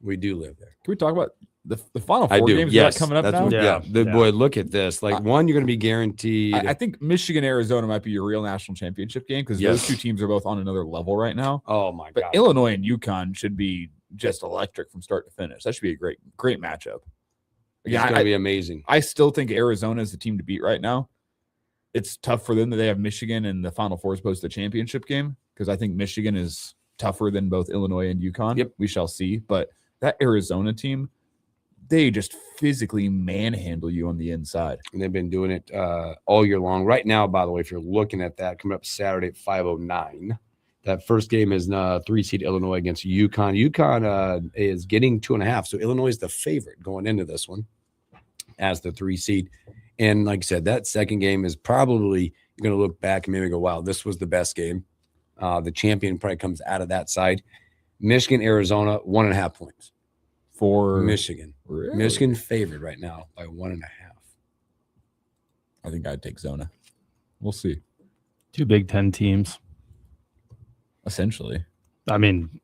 We do live there. Can we talk about the Final Four games yes. coming up now? Boy, look at this. One, you're going to be guaranteed. I think Michigan, Arizona might be your real national championship game because those two teams are both on another level right now. Oh, my God. God. Illinois and UConn should be just electric from start to finish. That should be a great matchup. It's going to be amazing. I still think Arizona is the team to beat right now. It's tough for them that they have Michigan in the Final Four as opposed to the championship game because I think Michigan is tougher than both Illinois and UConn. Yep. We shall see. But that Arizona team, they just physically manhandle you on the inside. And they've been doing it all year long. Right now, by the way, if you're looking at that, coming up Saturday at 5:09, that first game is 3-seed Illinois against UConn. UConn is getting 2.5, so Illinois is the favorite going into this one as the 3-seed. And like I said, that second game is probably you're going to look back and maybe go, wow, this was the best game. The champion probably comes out of that side. Michigan, Arizona, 1.5 points. For Michigan. Really? Michigan favored right now by 1.5. I think I'd take Zona. We'll see. 2 Big Ten teams. Essentially. I mean,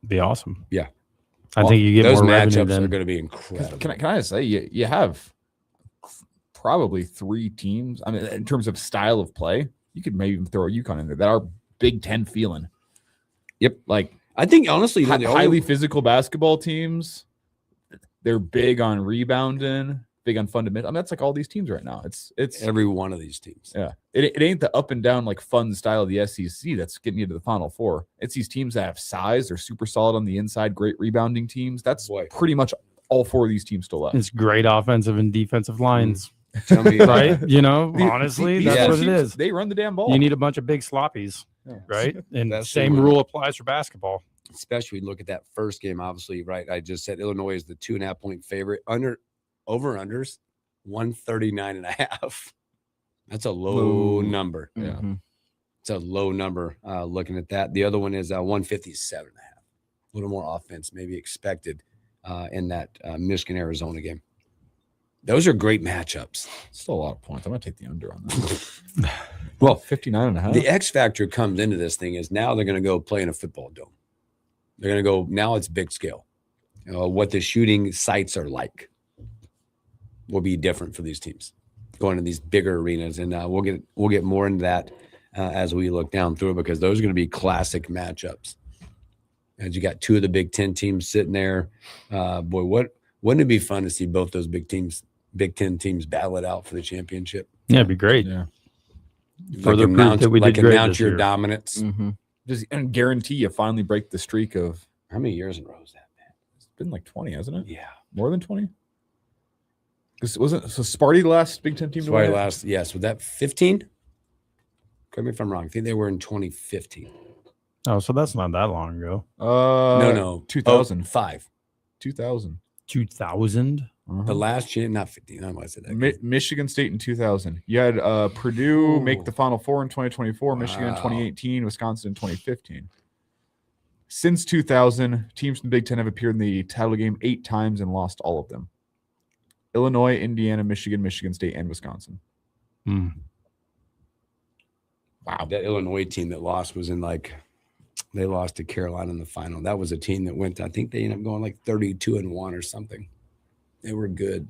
be awesome. Yeah. I think you get those more matchups revenue are going to be incredible. Can I just say you have probably 3 teams. I mean, in terms of style of play, you could maybe even throw a UConn in there that are Big Ten feeling. Yep. I think honestly, highly physical basketball teams. They're big on rebounding, big on fundamental. I mean, that's like all these teams right now. It's every one of these teams. Yeah. It ain't the up and down fun style of the SEC that's getting you to the Final Four. It's these teams that have size. They're super solid on the inside, great rebounding teams. That's pretty much all 4 of these teams still left. It's great offensive and defensive lines. Right? Honestly, that's what it is. They run the damn ball. You need a bunch of big sloppies, right? And the same rule applies for basketball. Especially look at that first game, obviously, right? I just said Illinois is the 2.5 point favorite. Over-unders, 139.5. That's a low number. Yeah. Mm-hmm. It's a low number looking at that. The other one is 157.5. A little more offense maybe expected in that Michigan-Arizona game. Those are great matchups. Still a lot of points. I'm going to take the under on that. Well, 59.5. The X factor comes into this thing is now they're going to go play in a football dome. They're going to go, now it's big scale. What the shooting sites are like will be different for these teams going to these bigger arenas. And we'll get more into that as we look down through it because those are going to be classic matchups. As you got 2 of the Big Ten teams sitting there. Boy, wouldn't it be fun to see both those Big Ten teams battle it out for the championship? Yeah, it'd be great. Yeah. Further proof that we did great announce this your year. dominance. Mm-hmm. Just and guarantee you finally break the streak of How many years in a row is that, man? it's been like 20, hasn't it? Yeah. More than 20? Wasn't so Sparty the last Big Ten team to win it? Last, yes. Was that 15? Correct me if I'm wrong. I think they were in 2015. Oh, so that's not that long ago. No. 2005. 2000. 2000? Uh-huh. The last year, not 15. I might say that. Michigan State in 2000. You had Purdue make the Final Four in 2024, Michigan in 2018, Wisconsin in 2015. Since 2000, teams from the Big Ten have appeared in the title game 8 times and lost all of them. Illinois, Indiana, Michigan, Michigan State, and Wisconsin. Mm. Wow. That Illinois team that lost was they lost to Carolina in the final. That was a team that went, I think they ended up going like 32-1 or something. They were good.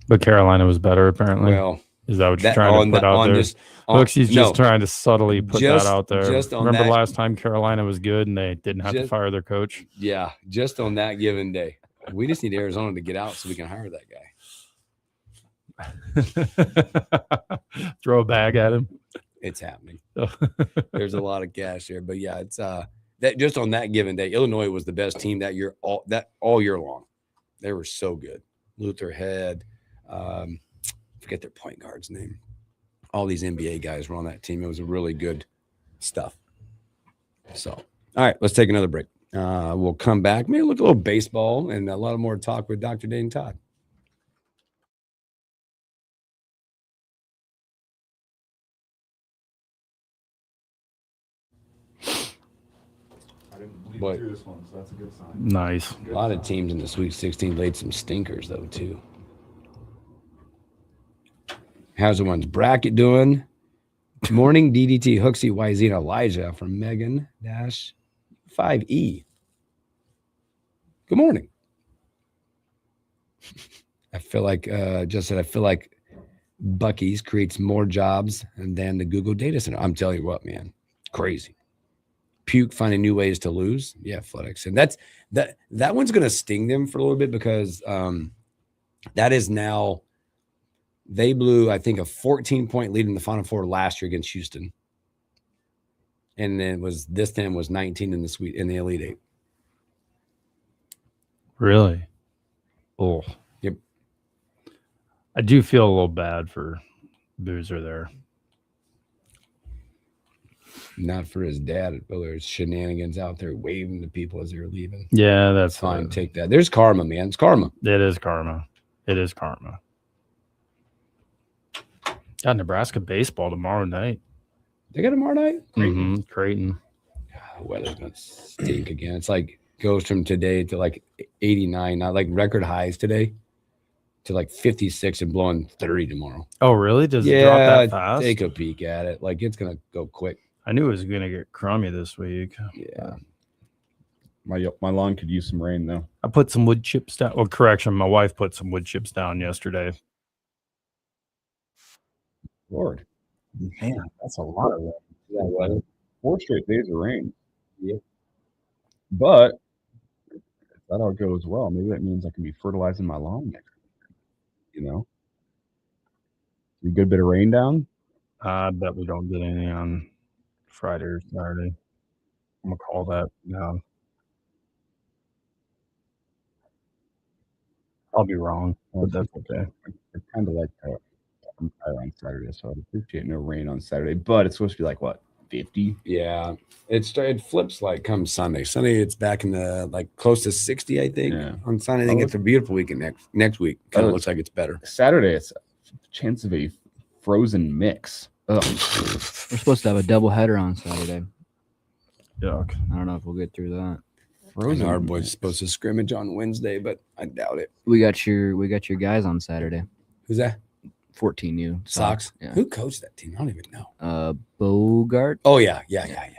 But Carolina was better, apparently. Well, is that what you're trying to put out there? Looks, he's just trying to subtly put that out there. Remember last time Carolina was good and they didn't have to fire their coach? Yeah, just on that given day. We just need Arizona to get out so we can hire that guy. Throw a bag at him. It's happening. There's a lot of cash there. But yeah, it's that just on that given day, Illinois was the best team that year, all year long. They were so good. Luther Head, forget their point guard's name. All these NBA guys were on that team. It was a really good stuff. So, all right, let's take another break. We'll come back. Maybe look a little baseball and a lot more talk with Dr. Dane Todd. Through this one, so that's a good sign. Nice. A lot of teams in the Sweet 16 laid some stinkers, though, too. How's the one's bracket doing? Morning, DDT, Hooksy, YZ, and Elijah from Megan-5E. Good morning. I feel like, just said, I feel like Buc-ee's creates more jobs than the Google data center. I'm telling you what, man, crazy. Puke finding new ways to lose. Yeah, Athletics. And that one's going to sting them for a little bit because that is now, they blew, I think, a 14-point lead in the Final Four last year against Houston. And then this time was 19 in the Elite Eight. Really? Oh. Yep. I do feel a little bad for Boozer there. Not for his dad. Well, there's shenanigans out there waving to people as they're leaving. Yeah, that's fine. Take that. There's karma, man. It's karma. It is karma. It is karma. Got Nebraska baseball tomorrow night. They got tomorrow night? Mm-hmm. Creighton. God, the weather's going to stink again. It's like goes from today to like 89, not like record highs today, to like 56 and blowing 30 tomorrow. Oh, really? Does it drop that fast? Take a peek at it. Like it's going to go quick. I knew it was going to get crummy this week. Yeah. My lawn could use some rain, though. I put some wood chips down. Well, correction, my wife put some wood chips down yesterday. Lord. Man, that's a lot of rain. Yeah, well, 4 straight days of rain. Yeah. But if that all goes well, maybe that means I can be fertilizing my lawn next week. You know? A good bit of rain down? I bet we don't get any on Friday or Saturday. I'm going to call that down. I'll be wrong, but that's okay. It's kind of like I'm tired on Saturday, so I'd appreciate no rain on Saturday. But it's supposed to be like what, 50? Yeah, it flips like come Sunday. Sunday it's back in the like close to 60, I think. Yeah. On Sunday, I think it's a beautiful weekend next week. Kind of looks like it's better. Saturday, it's a chance of a frozen mix. Ugh. We're supposed to have a double header on Saturday. Yuck. I don't know if we'll get through that. Frozen. Our boys supposed to scrimmage on Wednesday, but I doubt it. We got your guys on Saturday. Who's that? 14U Sox. Yeah. Who coached that team? I don't even know. Bogart. Oh yeah. Yeah. I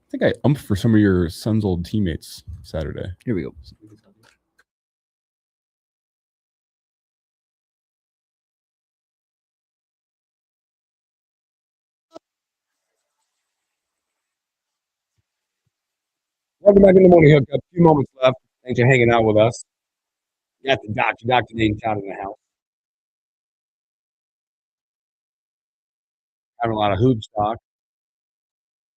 think I umped for some of your son's old teammates Saturday. Here we go. Welcome back in the morning hookup. A few moments left. Thanks for hanging out with us. Got the Dr. Dane Todd in the house. Having a lot of hoops talk.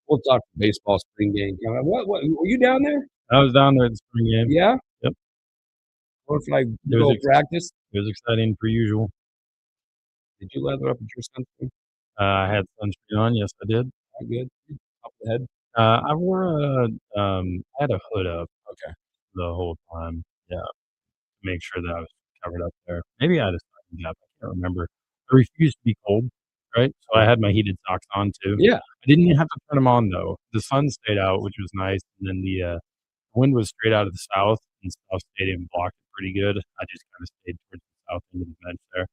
We'll talk baseball spring game. What were you down there? I was down there at the spring game. Yeah? Yep. What if go practice? It was exciting per usual. Did you leather up at your sunscreen? I had sunscreen on. Yes, I did. Good. Top of the head. I wore I had a hood up. Okay. The whole time. Yeah. To make sure that I was covered up there. Maybe I had a stocking cap. I can't remember. I refused to be cold, right? So I had my heated socks on too. Yeah. I didn't even have to turn them on though. The sun stayed out, which was nice, and then the wind was straight out of the south, and South Stadium blocked it pretty good. I just kind of stayed towards the south end of the bench there.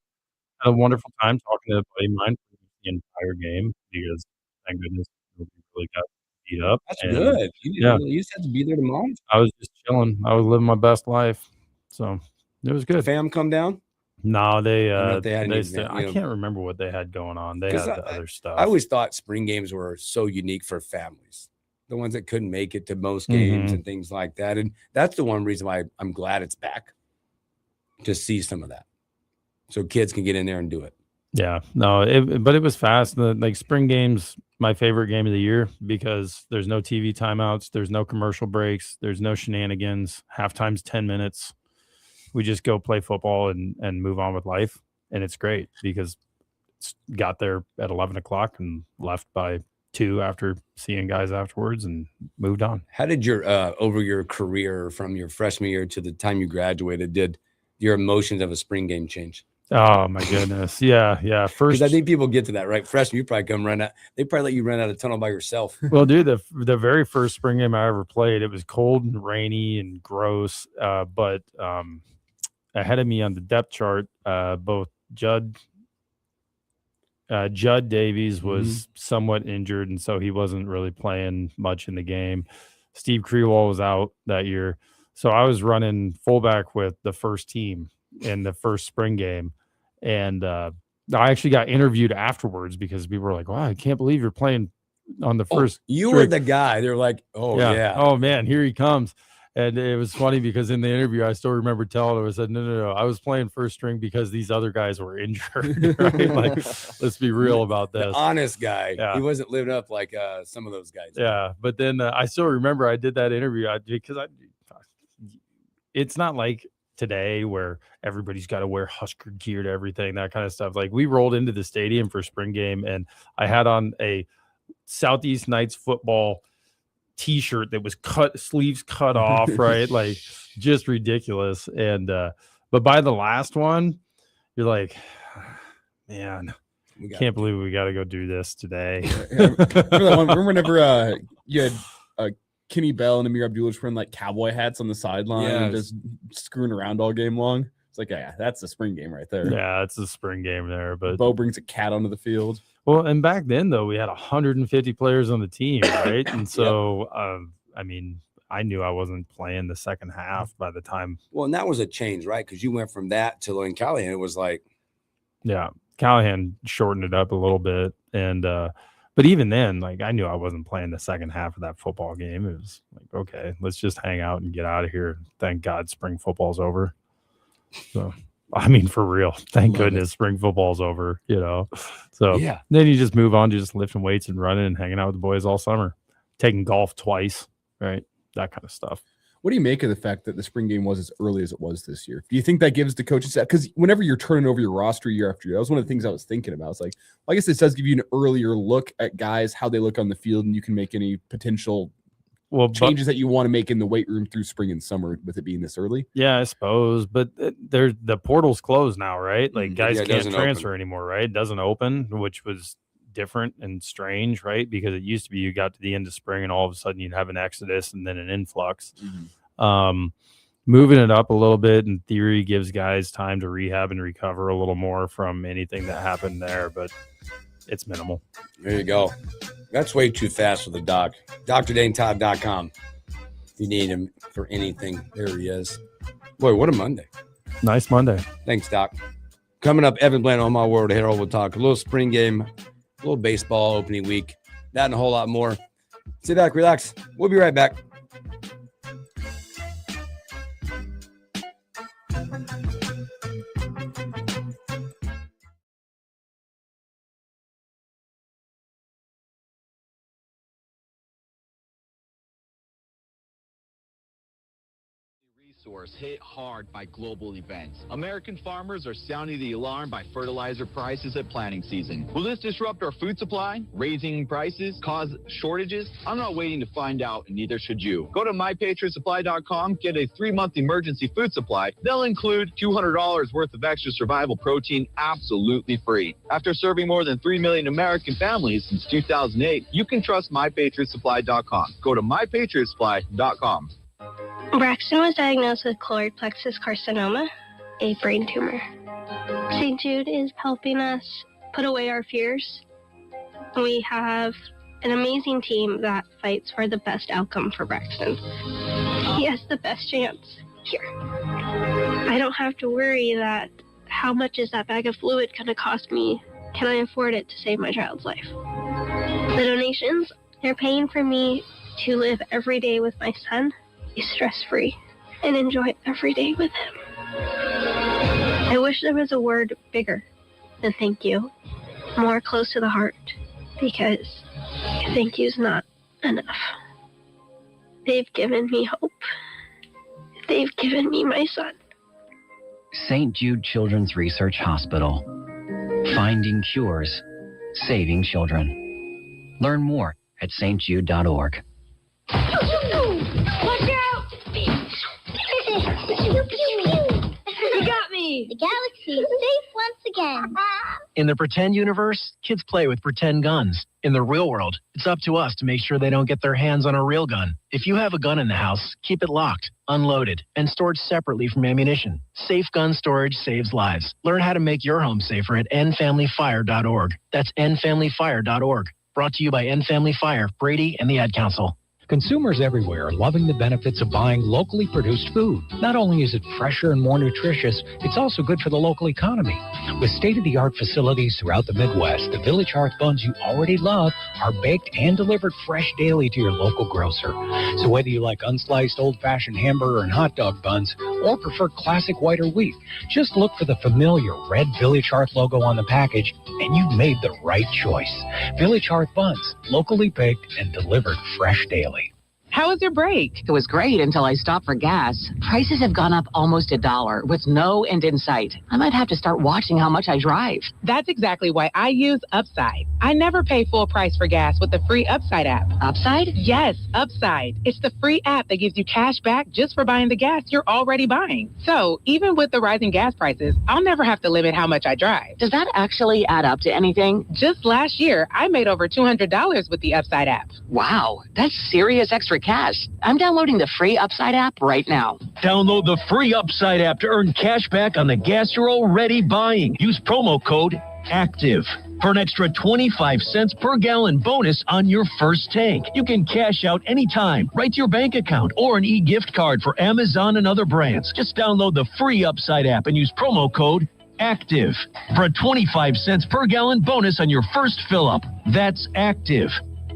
Had a wonderful time talking to a buddy of mine for the entire game because, thank goodness, nobody really got beat up. That's good. You just had to be there tomorrow? I was just chilling. I was living my best life. So it was good. Fam come down? No, they I can't remember what they had going on. They had the other stuff. I always thought spring games were so unique for families. The ones that couldn't make it to most games and things like that. And that's the one reason why I'm glad it's back, to see some of that. So kids can get in there and do it. Yeah, no, but it was fast. Like spring games, my favorite game of the year because there's no TV timeouts, there's no commercial breaks, there's no shenanigans. Halftime's 10 minutes. We just go play football and move on with life, and it's great because it's got there at 11 o'clock and left by 2 after seeing guys afterwards and moved on. How did your over your career from your freshman year to the time you graduated, did your emotions of a spring game change? Oh my goodness. Yeah. First, I think people get to that, right? Freshman, you probably come run out. They probably let you run out of tunnel by yourself. Well, dude, the very first spring game I ever played, it was cold and rainy and gross. But ahead of me on the depth chart, both Judd Davies was somewhat injured, and so he wasn't really playing much in the game. Steve Krewall was out that year. So I was running fullback with the first team in the first spring game. And I actually got interviewed afterwards because people were like, wow, I can't believe you're playing on the first. You were the guy. They're like, yeah. Oh, man, here he comes. And it was funny because in the interview, I still remember telling him, I said, no. I was playing first string because these other guys were injured. Right? Like, let's be real about this. The honest guy. Yeah. He wasn't living up like some of those guys. Yeah. But then I still remember I did that interview because it's not like today where everybody's got to wear Husker gear to everything, that kind of stuff. Like we rolled into the stadium for spring game and I had on a Southeast Knights football t-shirt that was sleeves cut off, right? Like just ridiculous. And but by the last one, you're like, man, can't believe we got to go do this today. Remember whenever you had Kenny Bell and Amir Abdullah wearing like cowboy hats on the sideline and just screwing around all game long? It's like, yeah, that's the spring game right there. Yeah, it's a spring game there. But Bo brings a cat onto the field. Well, and back then though, we had 150 players on the team, right? And so, I mean, I knew I wasn't playing the second half by the time. Well, and that was a change, right? Because you went from that to in Callahan, it was like, yeah, Callahan shortened it up a little bit, and but even then, like I knew I wasn't playing the second half of that football game. It was like, okay, let's just hang out and get out of here. Thank God spring football's over. So, I mean, for real, thank goodness spring football's over, you know? So yeah, then you just move on to just lifting weights and running and hanging out with the boys all summer, taking golf twice, right? That kind of stuff. What do you make of the fact that the spring game was as early as it was this year? Do you think that gives the coaches that? Because whenever you're turning over your roster year after year, that was one of the things I was thinking about. It's like, well, I guess this does give you an earlier look at guys, how they look on the field, and you can make any potential changes that you want to make in the weight room through spring and summer with it being this early. Yeah, I suppose. But the portal's closed now, right? Like guys can't transfer anymore, right? It doesn't open, which was different and strange, right? Because it used to be you got to the end of spring and all of a sudden you'd have an exodus and then an influx. Moving it up a little bit in theory gives guys time to rehab and recover a little more from anything that happened there, but it's minimal. There you go. That's way too fast for the doc. DrDaneTodd.com. If you need him for anything, there he is. Boy, what a Monday. Nice Monday. Thanks, Doc. Coming up, Evan Bland on My World Herald will talk a little spring game, a little baseball opening week, that and a whole lot more. Sit back, relax. We'll be right back. source hit hard by global events. American farmers are sounding the alarm by fertilizer prices at planting season. Will this disrupt our food supply? Raising prices? Cause shortages? I'm not waiting to find out, and neither should you. Go to mypatriotsupply.com, get a 3-month emergency food supply. They'll include $200 worth of extra survival protein absolutely free. After serving more than 3 million American families since 2008, you can trust mypatriotsupply.com. Go to mypatriotsupply.com. Braxton was diagnosed with choroid plexus carcinoma, a brain tumor. St. Jude is helping us put away our fears. We have an amazing team that fights for the best outcome for Braxton. He has the best chance here. I don't have to worry that how much is that bag of fluid going to cost me? Can I afford it to save my child's life? The donations, they're paying for me to live every day with my son, be stress-free, and enjoy every day with him. I wish there was a word bigger than thank you, more close to the heart, because thank you's not enough. They've given me hope. They've given me my son. St. Jude Children's Research Hospital. Finding cures, saving children. Learn more at stjude.org. Watch out! You got me! The galaxy is safe once again. In the pretend universe, kids play with pretend guns. In the real world, it's up to us to make sure they don't get their hands on a real gun. If you have a gun in the house, keep it locked, unloaded, and stored separately from ammunition. Safe gun storage saves lives. Learn how to make your home safer at endfamilyfire.org. That's endfamilyfire.org. Brought to you by End Family Fire, Brady, and the Ad Council. Consumers everywhere are loving the benefits of buying locally produced food. Not only is it fresher and more nutritious, it's also good for the local economy. With state-of-the-art facilities throughout the Midwest, the Village Hearth buns you already love are baked and delivered fresh daily to your local grocer. So whether you like unsliced old-fashioned hamburger and hot dog buns or prefer classic white or wheat, just look for the familiar red Village Hearth logo on the package and you've made the right choice. Village Hearth buns, locally baked and delivered fresh daily. How was your break? It was great until I stopped for gas. Prices have gone up almost $1 with no end in sight. I might have to start watching how much I drive. That's exactly why I use Upside. I never pay full price for gas with the free Upside app. Upside? Yes, Upside. It's the free app that gives you cash back just for buying the gas you're already buying. So even with the rising gas prices, I'll never have to limit how much I drive. Does that actually add up to anything? Just last year, I made over $200 with the Upside app. Wow, that's serious extra cash. I'm downloading the free Upside app right now. Download the free Upside app to earn cash back on the gas you're already buying. Use promo code ACTIVE for an extra 25 cents per gallon bonus on your first tank. You can cash out anytime, right to your bank account, or an e-gift card for Amazon and other brands. Just download the free Upside app and use promo code ACTIVE for a 25 cents per gallon bonus on your first fill-up. That's ACTIVE.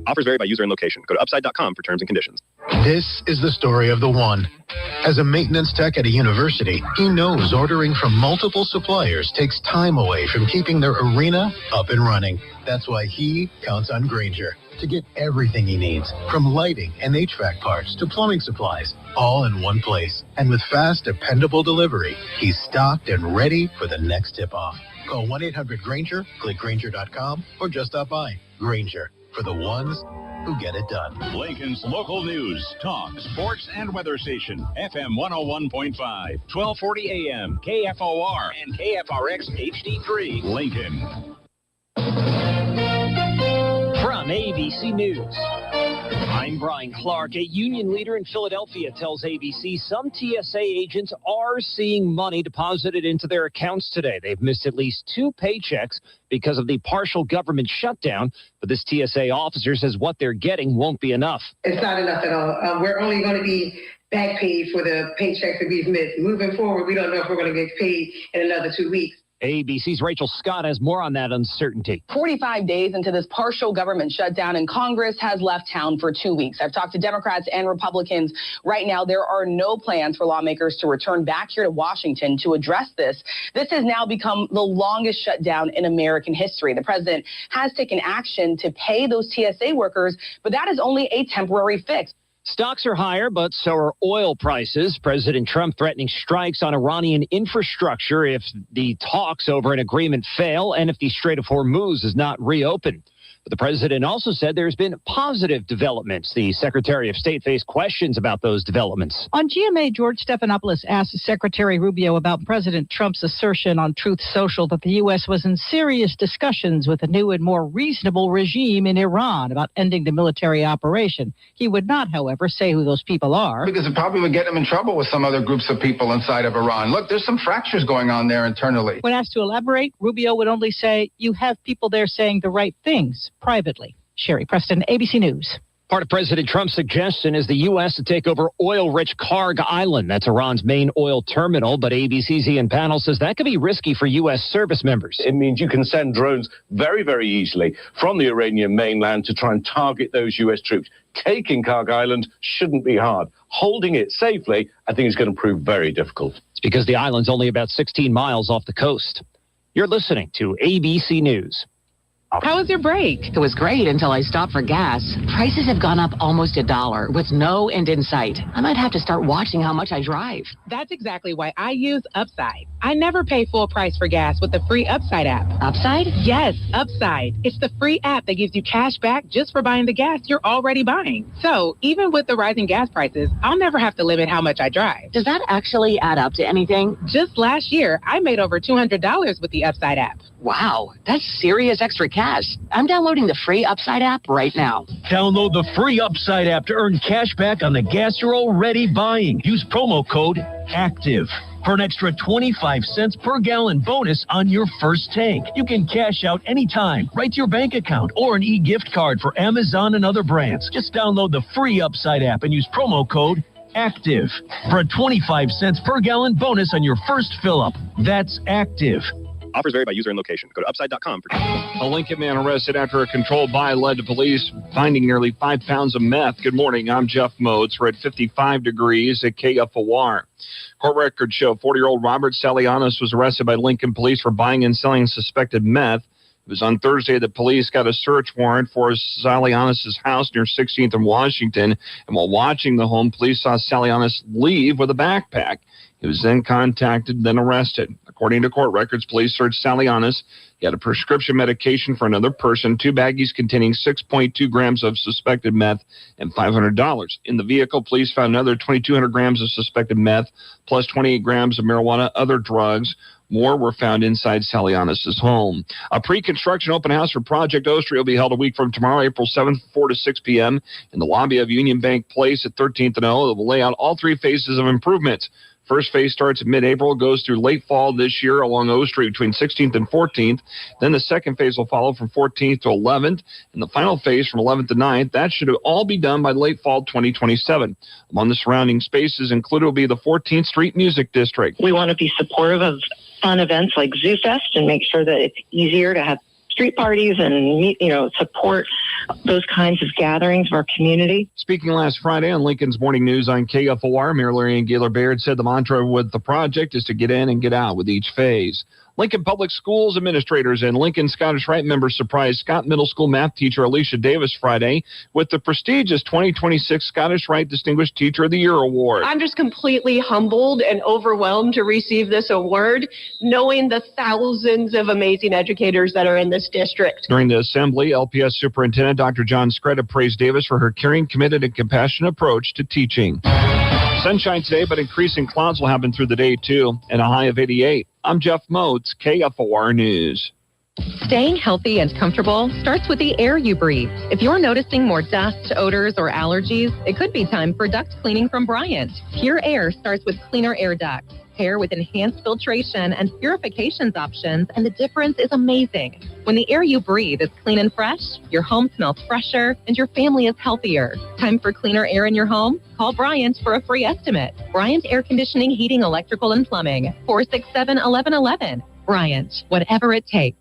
Offers vary by user and location. Go to upside.com for terms and conditions. This is the story of the one. As a maintenance tech at a university, he knows ordering from multiple suppliers takes time away from keeping their arena up and running. That's why he counts on Grainger to get everything he needs, from lighting and HVAC parts to plumbing supplies, all in one place. And with fast, dependable delivery, he's stocked and ready for the next tip-off. Call 1-800-GRAINGER, click Grainger.com, or just stop by. Grainger, for the ones who get it done. Lincoln's local news, talk, sports, and weather station. FM 101.5, 1240 AM, KFOR, and KFRX HD3, Lincoln. From ABC News, I'm Brian Clark. A union leader in Philadelphia tells ABC some TSA agents are seeing money deposited into their accounts today. They've missed at least 2 paychecks because of the partial government shutdown. But this TSA officer says what they're getting won't be enough. It's not enough at all. We're only going to be back paid for the paychecks that we've missed. Moving forward, we don't know if we're going to get paid in another 2 weeks. ABC's Rachel Scott has more on that uncertainty. 45 days into this partial government shutdown, and Congress has left town for 2 weeks. I've talked to Democrats and Republicans. Right now, there are no plans for lawmakers to return back here to Washington to address this. This has now become the longest shutdown in American history. The president has taken action to pay those TSA workers, but that is only a temporary fix. Stocks are higher, but so are oil prices. President Trump threatening strikes on Iranian infrastructure if the talks over an agreement fail and if the Strait of Hormuz is not reopened. But the president also said there's been positive developments. The Secretary of State faced questions about those developments. On GMA, George Stephanopoulos asked Secretary Rubio about President Trump's assertion on Truth Social that the U.S. was in serious discussions with a new and more reasonable regime in Iran about ending the military operation. He would not, however, say who those people are. Because it probably would get him in trouble with some other groups of people inside of Iran. Look, there's some fractures going on there internally. When asked to elaborate, Rubio would only say, you have people there saying the right things privately. Sherry Preston, ABC News. Part of President Trump's suggestion is the U.S. to take over oil-rich Karg Island. That's Iran's main oil terminal, but ABC's Ian Pannell says that could be risky for U.S. service members. It means you can send drones very, very easily from the Iranian mainland to try and target those U.S. troops. Taking Karg Island shouldn't be hard. Holding it safely, I think, is going to prove very difficult. It's because the island's only about 16 miles off the coast. You're listening to ABC News. How was your break? It was great until I stopped for gas. Prices have gone up almost $1 with no end in sight. I might have to start watching how much I drive. That's exactly why I use Upside. I never pay full price for gas with the free Upside app. Upside? Yes, Upside. It's the free app that gives you cash back just for buying the gas you're already buying. So even with the rising gas prices, I'll never have to limit how much I drive. Does that actually add up to anything? Just last year, I made over $200 with the Upside app. Wow, that's serious extra cash. I'm downloading the free Upside app right now. Download the free Upside app to earn cash back on the gas you're already buying. Use promo code ACTIVE for an extra 25 cents per gallon bonus on your first tank. You can cash out anytime, right to your bank account, or an e-gift card for Amazon and other brands. Just download the free Upside app and use promo code ACTIVE for a 25 cents per gallon bonus on your first fill-up. That's ACTIVE. Offers vary by user and location. Go to upside.com for A Lincoln man arrested after a controlled buy led to police finding nearly 5 pounds of meth. Good morning. I'm Jeff Moats. We're at 55 degrees at KFOR. Court records show 40-year-old Robert Salianos was arrested by Lincoln police for buying and selling suspected meth. It was on Thursday that police got a search warrant for Salianos' house near 16th and Washington. And while watching the home, police saw Salianos leave with a backpack. He was then contacted, then arrested. According to court records, police searched Salianos. He had a prescription medication for another person, 2 baggies containing 6.2 grams of suspected meth, and $500. In the vehicle, police found another 2,200 grams of suspected meth, plus 28 grams of marijuana, other drugs. More were found inside Salianos' home. A pre-construction open house for Project Ostry will be held a week from tomorrow, April 7th, 4 to 6 p.m. in the lobby of Union Bank Place at 13th and O. It will lay out all 3 phases of improvements. First phase starts in mid-April, goes through late fall this year along O Street between 16th and 14th. Then the second phase will follow from 14th to 11th, and the final phase from 11th to 9th. That should all be done by late fall 2027. Among the surrounding spaces included will be the 14th Street Music District. We want to be supportive of fun events like Zoo Fest and make sure that it's easier to have street parties and, support those kinds of gatherings of our community. Speaking last Friday on Lincoln's Morning News on KFOR, Mayor Larry Ann Gaylor Baird said the mantra with the project is to get in and get out with each phase. Lincoln Public Schools administrators and Lincoln Scottish Rite members surprised Scott Middle School math teacher Alicia Davis Friday with the prestigious 2026 Scottish Rite Distinguished Teacher of the Year Award. I'm just completely humbled and overwhelmed to receive this award, knowing the thousands of amazing educators that are in this district. During the assembly, LPS Superintendent Dr. John Scretta praised Davis for her caring, committed, and compassionate approach to teaching. Sunshine today, but increasing clouds will happen through the day, too, and a high of 88. I'm Jeff Moats, KFOR News. Staying healthy and comfortable starts with the air you breathe. If you're noticing more dust, odors, or allergies, it could be time for duct cleaning from Bryant. Pure Air starts with cleaner air ducts. Pair with enhanced filtration and purifications options, and the difference is amazing. When the air you breathe is clean and fresh, your home smells fresher, and your family is healthier. Time for cleaner air in your home? Call Bryant for a free estimate. Bryant Air Conditioning, Heating, Electrical, and Plumbing. 467-1111. Bryant, whatever it takes.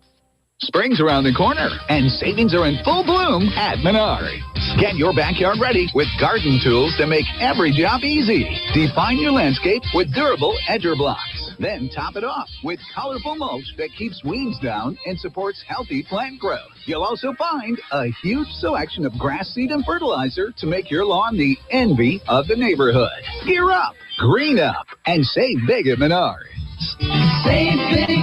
Spring's around the corner, and savings are in full bloom at Menards. Get your backyard ready with garden tools to make every job easy. Define your landscape with durable edger blocks. Then top it off with colorful mulch that keeps weeds down and supports healthy plant growth. You'll also find a huge selection of grass seed and fertilizer to make your lawn the envy of the neighborhood. Gear up, green up, and save big at Menards. Save big.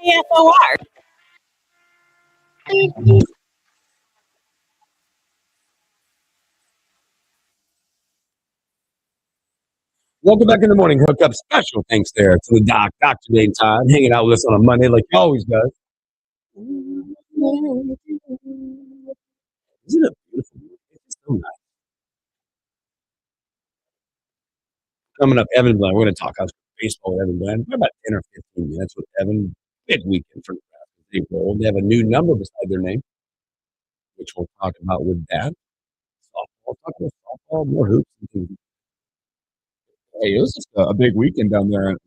KFOR. Welcome back in the morning hookup. Special thanks there to the doc, Dr. Dane Todd, hanging out with us on a Monday like he always does. Isn't it beautiful? It's so nice. Coming up, Evan Glenn. We're going to talk baseball with Evan Glenn for about 10 or 15 minutes with Evan. Big weekend for the Nebraska. They have a new number beside their name, which we'll talk about with that. Softball, talk about softball, more hoops and things. Hey, it was just a big weekend down there at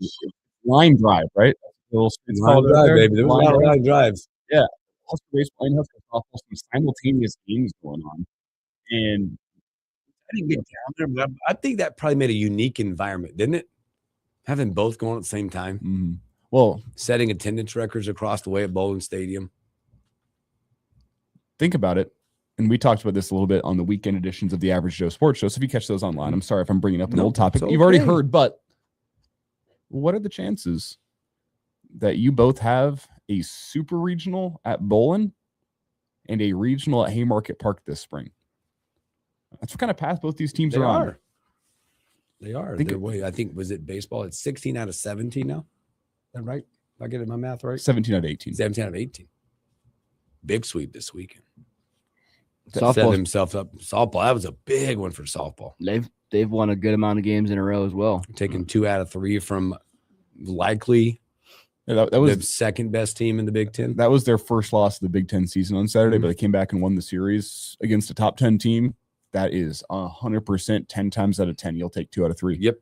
Line Drive, right? It's Line called Drive, there. baby. There was a lot of line drives. Yeah. Husker baseball and Husker softball, some simultaneous games going on. And I didn't get down there, but I think that probably made a unique environment, didn't it? Having both going at the same time. Mm-hmm. Well, setting attendance records across the way at Bowling Stadium. Think about it. And we talked about this a little bit on the weekend editions of the Average Joe Sports Show. So if you catch those online, I'm sorry if I'm bringing up an old topic you've already heard, but what are the chances that you both have a super regional at Bowling and a regional at Haymarket Park this spring? That's what kind of path both these teams are on. They are. I think, was it baseball? It's 16 out of 17 now. Is that right? If I get my math right? 17 out of 18. 17 out of 18. Big sweep this weekend. Softball set himself up. Softball. That was a big one for softball. They've won a good amount of games in a row as well. Taking 2 out of 3 from likely that was the second best team in the Big Ten. That was their first loss of the Big Ten season on Saturday, but they came back and won the series against a top 10 team. That is 100%, 10 times out of 10. You'll take 2 out of 3. Yep.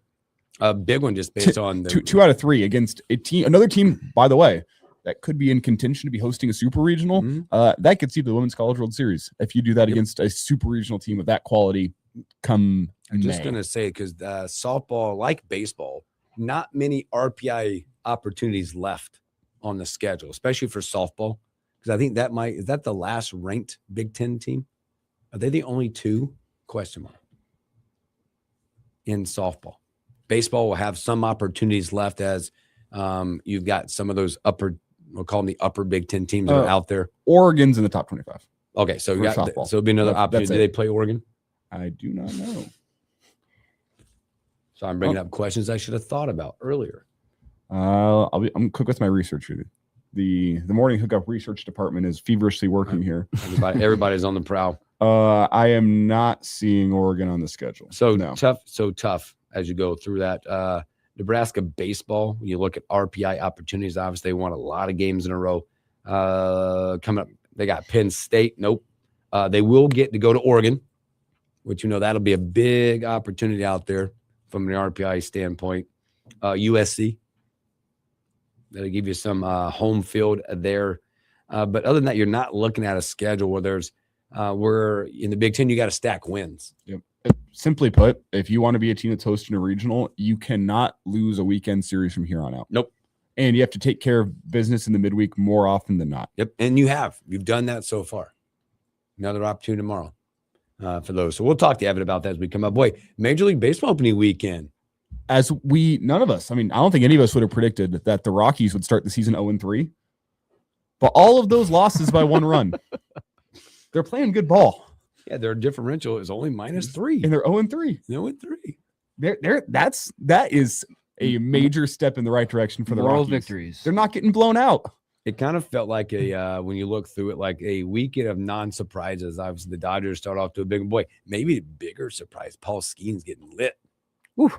A big one just based on the 2 out of 3 against another team, by the way, that could be in contention to be hosting a super regional. That gets you to the Women's College World Series if you do that against a super regional team of that quality come I'm just going to say, because softball, like baseball, not many RPI opportunities left on the schedule, especially for softball, because I think is that the last ranked Big Ten team? Are they the only 2? Question mark. In softball. Baseball will have some opportunities left as you've got some of those we'll call them the upper Big Ten teams that are out there. Oregon's in the top 25. Okay, so it'll be another opportunity. Do they play Oregon? I do not know. So I'm bringing up questions I should have thought about earlier. I'm quick with my research here. The morning hookup research department is feverishly working here. Everybody's on the prowl. I am not seeing Oregon on the schedule. So tough as you go through that. Nebraska baseball, when you look at RPI opportunities, obviously they won a lot of games in a row. Coming up, they got Penn State. Nope. They will get to go to Oregon, which that'll be a big opportunity out there from an RPI standpoint. USC, that'll give you some home field there. But other than that, you're not looking at a schedule where there's where in the Big Ten you got to stack wins. Yep. Simply put, if you want to be a team that's hosting a regional, you cannot lose a weekend series from here on out. Nope. And you have to take care of business in the midweek more often than not. Yep. And you've done that so far. Another opportunity tomorrow for those. So we'll talk to Evan about that as we come up. Boy, Major League Baseball opening weekend. None of us, I don't think any of us would have predicted that the Rockies would start the season 0-3. But all of those losses by 1 run. They're playing good ball. Yeah, their differential is only -3. And they're 0-3. 0-3. That is a major step in the right direction for the Moral Rockies. victories. They're not getting blown out. It kind of felt like when you look through it, like a weekend of non-surprises. Obviously, the Dodgers start off to a big boy. Maybe a bigger surprise. Paul Skeens getting lit. Woo.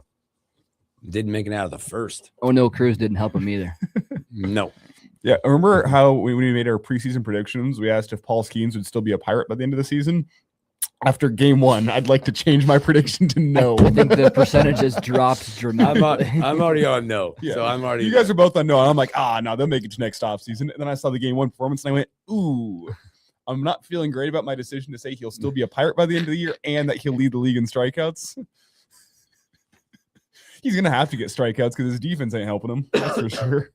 Didn't make it out of the first. Oh, no, Cruz didn't help him either. No. Yeah, remember how when we made our preseason predictions, we asked if Paul Skeens would still be a Pirate by the end of the season? After game 1, I'd like to change my prediction to no. I think the percentages dropped dramatically. I'm already on no. Yeah. So I'm already. You guys are both on no. And I'm like, no, they'll make it to next offseason. And then I saw the game 1 performance and I went, ooh. I'm not feeling great about my decision to say he'll still be a Pirate by the end of the year and that he'll lead the league in strikeouts. He's going to have to get strikeouts because his defense ain't helping him. That's for sure.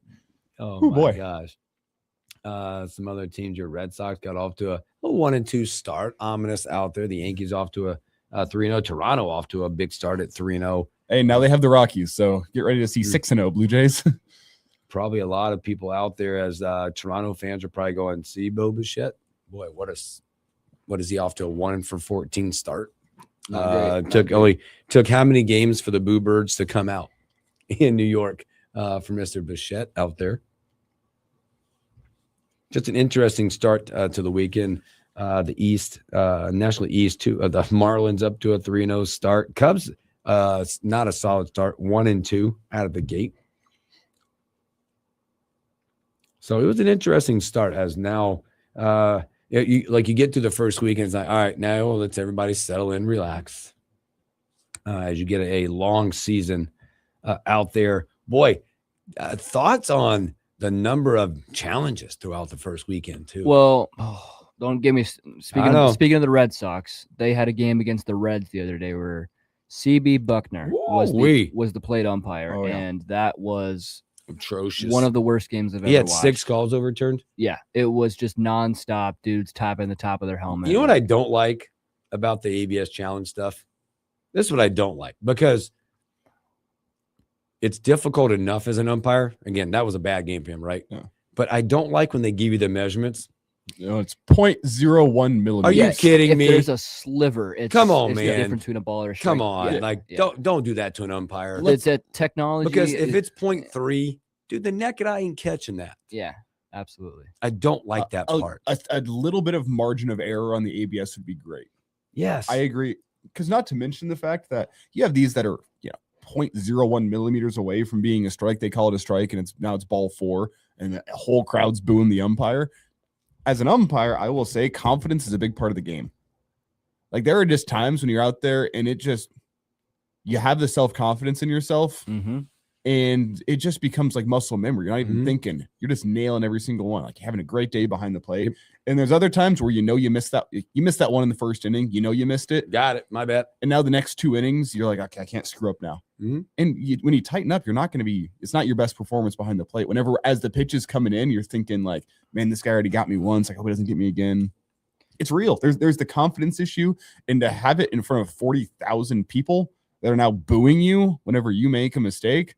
Oh, Ooh, my boy. gosh. Some other teams, your Red Sox got off to a 1-2 start. Ominous out there. The Yankees off to a 3-0. Toronto off to a big start at 3-0. Hey, now they have the Rockies, so get ready to see 6-0 Blue Jays. Probably a lot of people out there as Toronto fans are probably going, see Bo Bichette? Boy, what is he off to a 1-for-14 start? Took how many games for the Boo Birds to come out in New York for Mr. Bichette out there? Just an interesting start to the weekend. The East, National East, too. The Marlins up to a 3-0 start. Cubs, not a solid start, 1-2 out of the gate. So it was an interesting start. As now, you get to the first weekend, it's like, all right, now let's everybody settle in, relax. As you get a long season out there, boy, thoughts on the number of challenges throughout the first weekend too. Well, don't give me speaking of the Red Sox. They had a game against the Reds the other day where CB Buckner was the plate umpire, and that was atrocious. One of the worst games I've ever watched. He had 6 calls overturned. Yeah, it was just nonstop. Dudes tapping the top of their helmet. You know what I don't like about the ABS challenge stuff? This is what I don't like, because it's difficult enough as an umpire. Again, that was a bad game for him, right? Yeah. But I don't like when they give you the measurements. It's 0.01 millimeters. Are you kidding me? There's a sliver. Come on, it's man. the difference between a ball or a strike. Come on. Don't do that to an umpire. It's a technology. Because if it's 0.3, dude, the naked eye ain't catching that. Yeah, absolutely. I don't like that part. A little bit of margin of error on the ABS would be great. Yes. I agree. Because not to mention the fact that you have these that are 0.01 millimeters away from being a strike. They call it a strike, and it's ball 4, and the whole crowd's booing the umpire. As an umpire, I will say confidence is a big part of the game. Like, there are just times when you're out there and you have the self-confidence in yourself, and it just becomes like muscle memory. You're not even thinking. You're just nailing every single one. Like, having a great day behind the plate. And there's other times where you missed that one in the first inning. You missed it. Got it. My bad. And now the next 2 innings, you're like, okay, I can't screw up now. And when you tighten up, it's not your best performance behind the plate. Whenever, as the pitch is coming in, you're thinking like, man, this guy already got me once. I hope he doesn't get me again. It's real. There's the confidence issue. And to have it in front of 40,000 people that are now booing you whenever you make a mistake.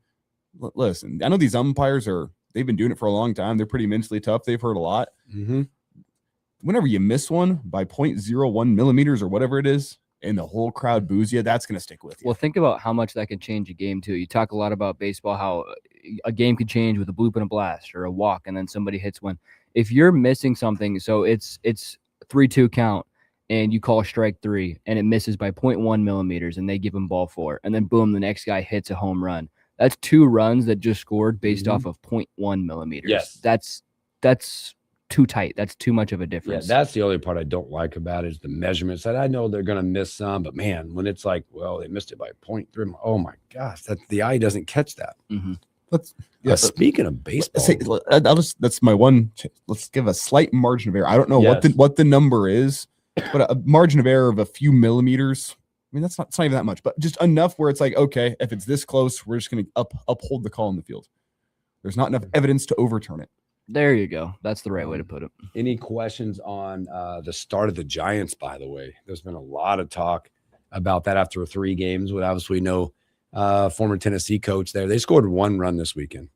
Listen, I know these umpires they've been doing it for a long time. They're pretty mentally tough. They've heard a lot. Whenever you miss one by 0.01 millimeters or whatever it is, and the whole crowd boos you, that's going to stick with you. Well, think about how much that can change a game, too. You talk a lot about baseball, how a game could change with a bloop and a blast or a walk, and then somebody hits one. If you're missing something, so it's 3-2 count, and you call strike 3, and it misses by 0.1 millimeters, and they give him ball 4, and then boom, the next guy hits a home run. That's 2 runs that just scored based off of 0.1 millimeters. Yes. That's too tight. That's too much of a difference. Yeah, that's the only part I don't like about it is the measurements. And I know they're going to miss some, but man, when it's like, well, they missed it by 0.3. Oh my gosh, the eye doesn't catch that. Speaking of baseball, that's my one. Let's give a slight margin of error. I don't know what the number is, but a margin of error of a few millimeters. I mean, it's not even that much, but just enough where it's like, okay, if it's this close, we're just going to uphold the call in the field. There's not enough evidence to overturn it. There you go. That's the right way to put it. Any questions on the start of the Giants, by the way? There's been a lot of talk about that after 3 games. We obviously know former Tennessee coach there. They scored 1 run this weekend.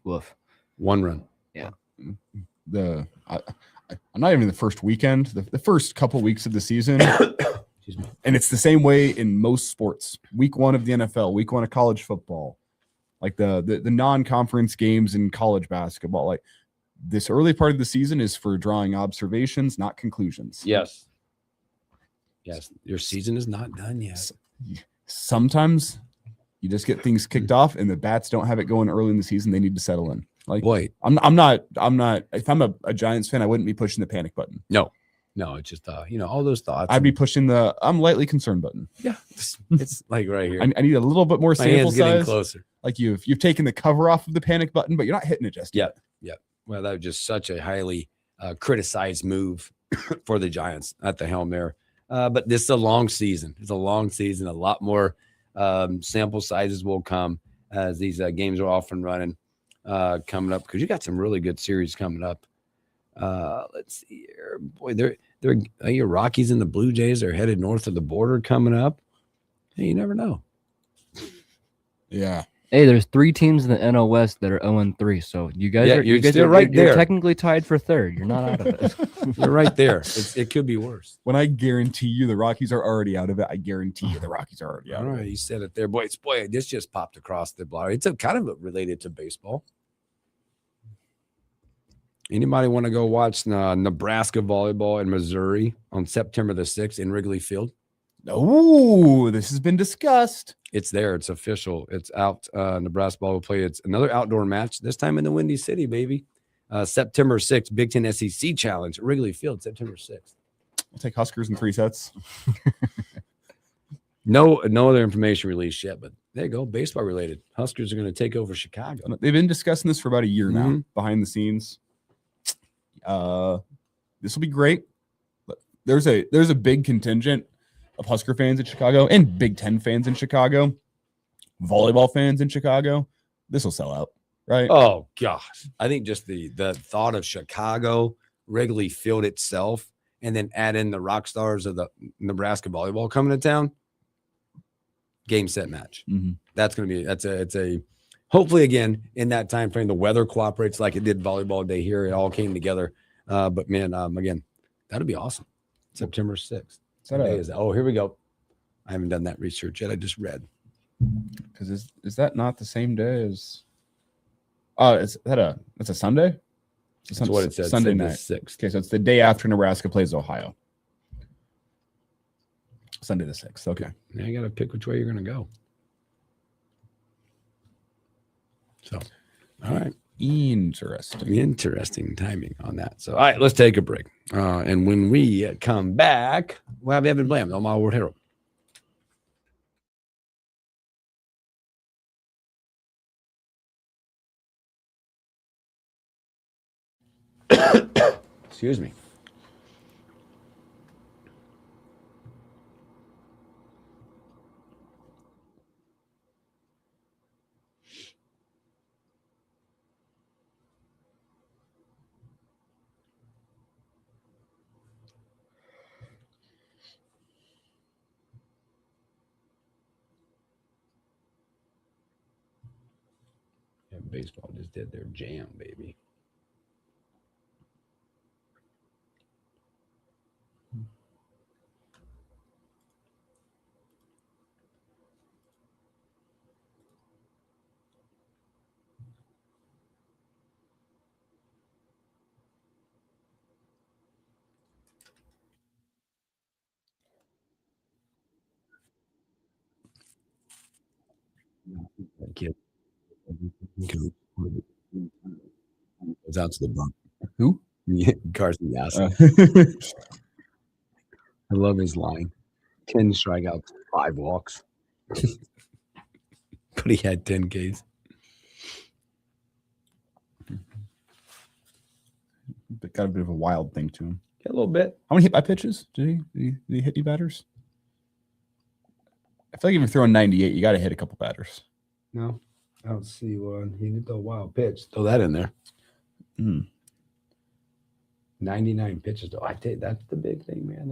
Woof. 1 run. Yeah. I'm not even the first weekend, the first couple weeks of the season. And it's the same way in most sports. Week 1 of the NFL, week 1 of college football. Like the non-conference games in college basketball, like this early part of the season is for drawing observations, not conclusions. Yes. Your season is not done yet. Sometimes you just get things kicked off, and the bats don't have it going early in the season. They need to settle in. Like, boy, I'm not. If I'm a Giants fan, I wouldn't be pushing the panic button. No, it's just all those thoughts. I'd be pushing the I'm lightly concerned button. Yeah, it's like right here. I need a little bit more sample size. Getting closer. Like you've taken the cover off of the panic button, but you're not hitting it just yet. Yeah. Well, that was just such a highly criticized move for the Giants at the helm there. But this is a long season. It's a long season. A lot more sample sizes will come as these games are off and running coming up, because you got some really good series coming up. Let's see here. Boy, your Rockies and the Blue Jays are headed north of the border coming up. Hey, you never know. Yeah. Hey, there's 3 teams in the NL West that are 0-3, so you guys are you're still right there. You're technically tied for third. You're not out of it. You're right there. It could be worse. When I guarantee you the Rockies are already out of it, I guarantee you the Rockies are already out All of right, it. you said it there. Boy, this just popped across the block. It's kind of related to baseball. Anybody want to go watch Nebraska volleyball in Missouri on September the 6th in Wrigley Field? Oh, this has been discussed. It's there. It's official. It's out. Nebraska ball will play. It's another outdoor match, this time in the Windy City, baby. September 6th, Big Ten SEC Challenge at Wrigley Field, September 6th. We'll take Huskers in 3 sets. No other information released yet, but there you go. Baseball related. Huskers are going to take over Chicago. They've been discussing this for about a year now, behind the scenes. This will be great. There's a big contingent of Husker fans in Chicago and Big Ten fans in Chicago, volleyball fans in Chicago. This will sell out, right? Oh gosh, I think just the thought of Chicago, Wrigley Field itself, and then add in the rock stars of the Nebraska volleyball coming to town. Game, set, match. That's going to be it's a hopefully again in that time frame the weather cooperates like it did volleyball day here. It all came together. But man, again, that'll be awesome. September 6th. Oh, here we go. I haven't done that research yet. I just read. Because is that not the same day as? That's a Sunday. That's what it says. Sunday the night. 6th. Okay, so it's the day after Nebraska plays Ohio. Sunday the 6th. Okay. Now you got to pick which way you're going to go. So, all right. Interesting timing on that. So, all right, let's take a break. And when we come back, we'll have Evan Blam, the Omaha World Herald. Excuse me. Yeah, baseball just did their jam, baby. That kid goes out to the bunk. Who? Yeah, Carson Yassel. I love his line. 10 strikeouts, 5 walks. But he had 10 Ks. Got a bit of a wild thing to him. Yeah, a little bit. How many hit by pitches? Did he hit any batters? I feel like if you're throwing 98, you got to hit a couple batters. No, I don't see one. He did the wild pitch. Throw that in there. 99 pitches, though. I tell you, that's the big thing, man.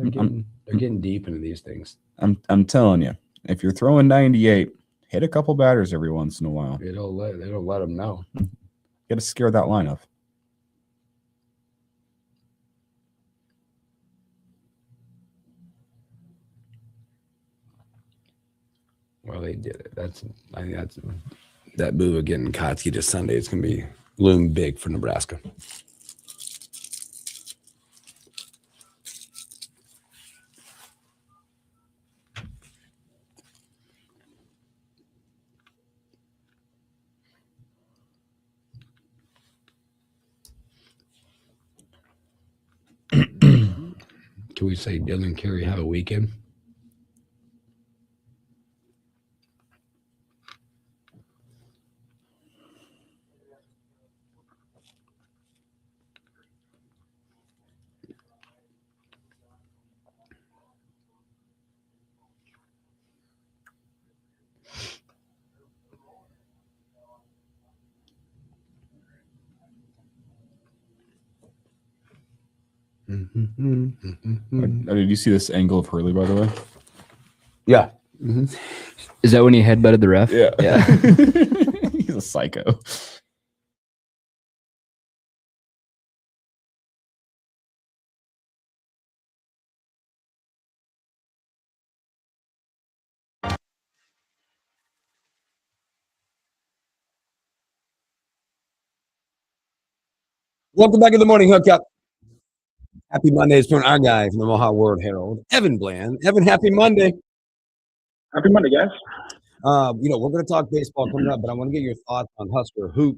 They're getting deep into these things. I'm telling you, if you're throwing 98, hit a couple batters every once in a while. They don't let them know. You got to scare that lineup. Well, they did it. I think that's that move of getting Kotsky to Sunday is going to be loom big for Nebraska. Can we say Dylan Carey have a weekend? Did you see this angle of Hurley, by the way? Yeah. Is that when he headbutted the ref? Yeah. Yeah. He's a psycho. Welcome back in the morning hookup. Happy Monday. It's from our guy from the Omaha World Herald, Evan Bland. Evan, happy Monday. Happy Monday, guys. We're going to talk baseball coming up, but I want to get your thoughts on Husker Hoop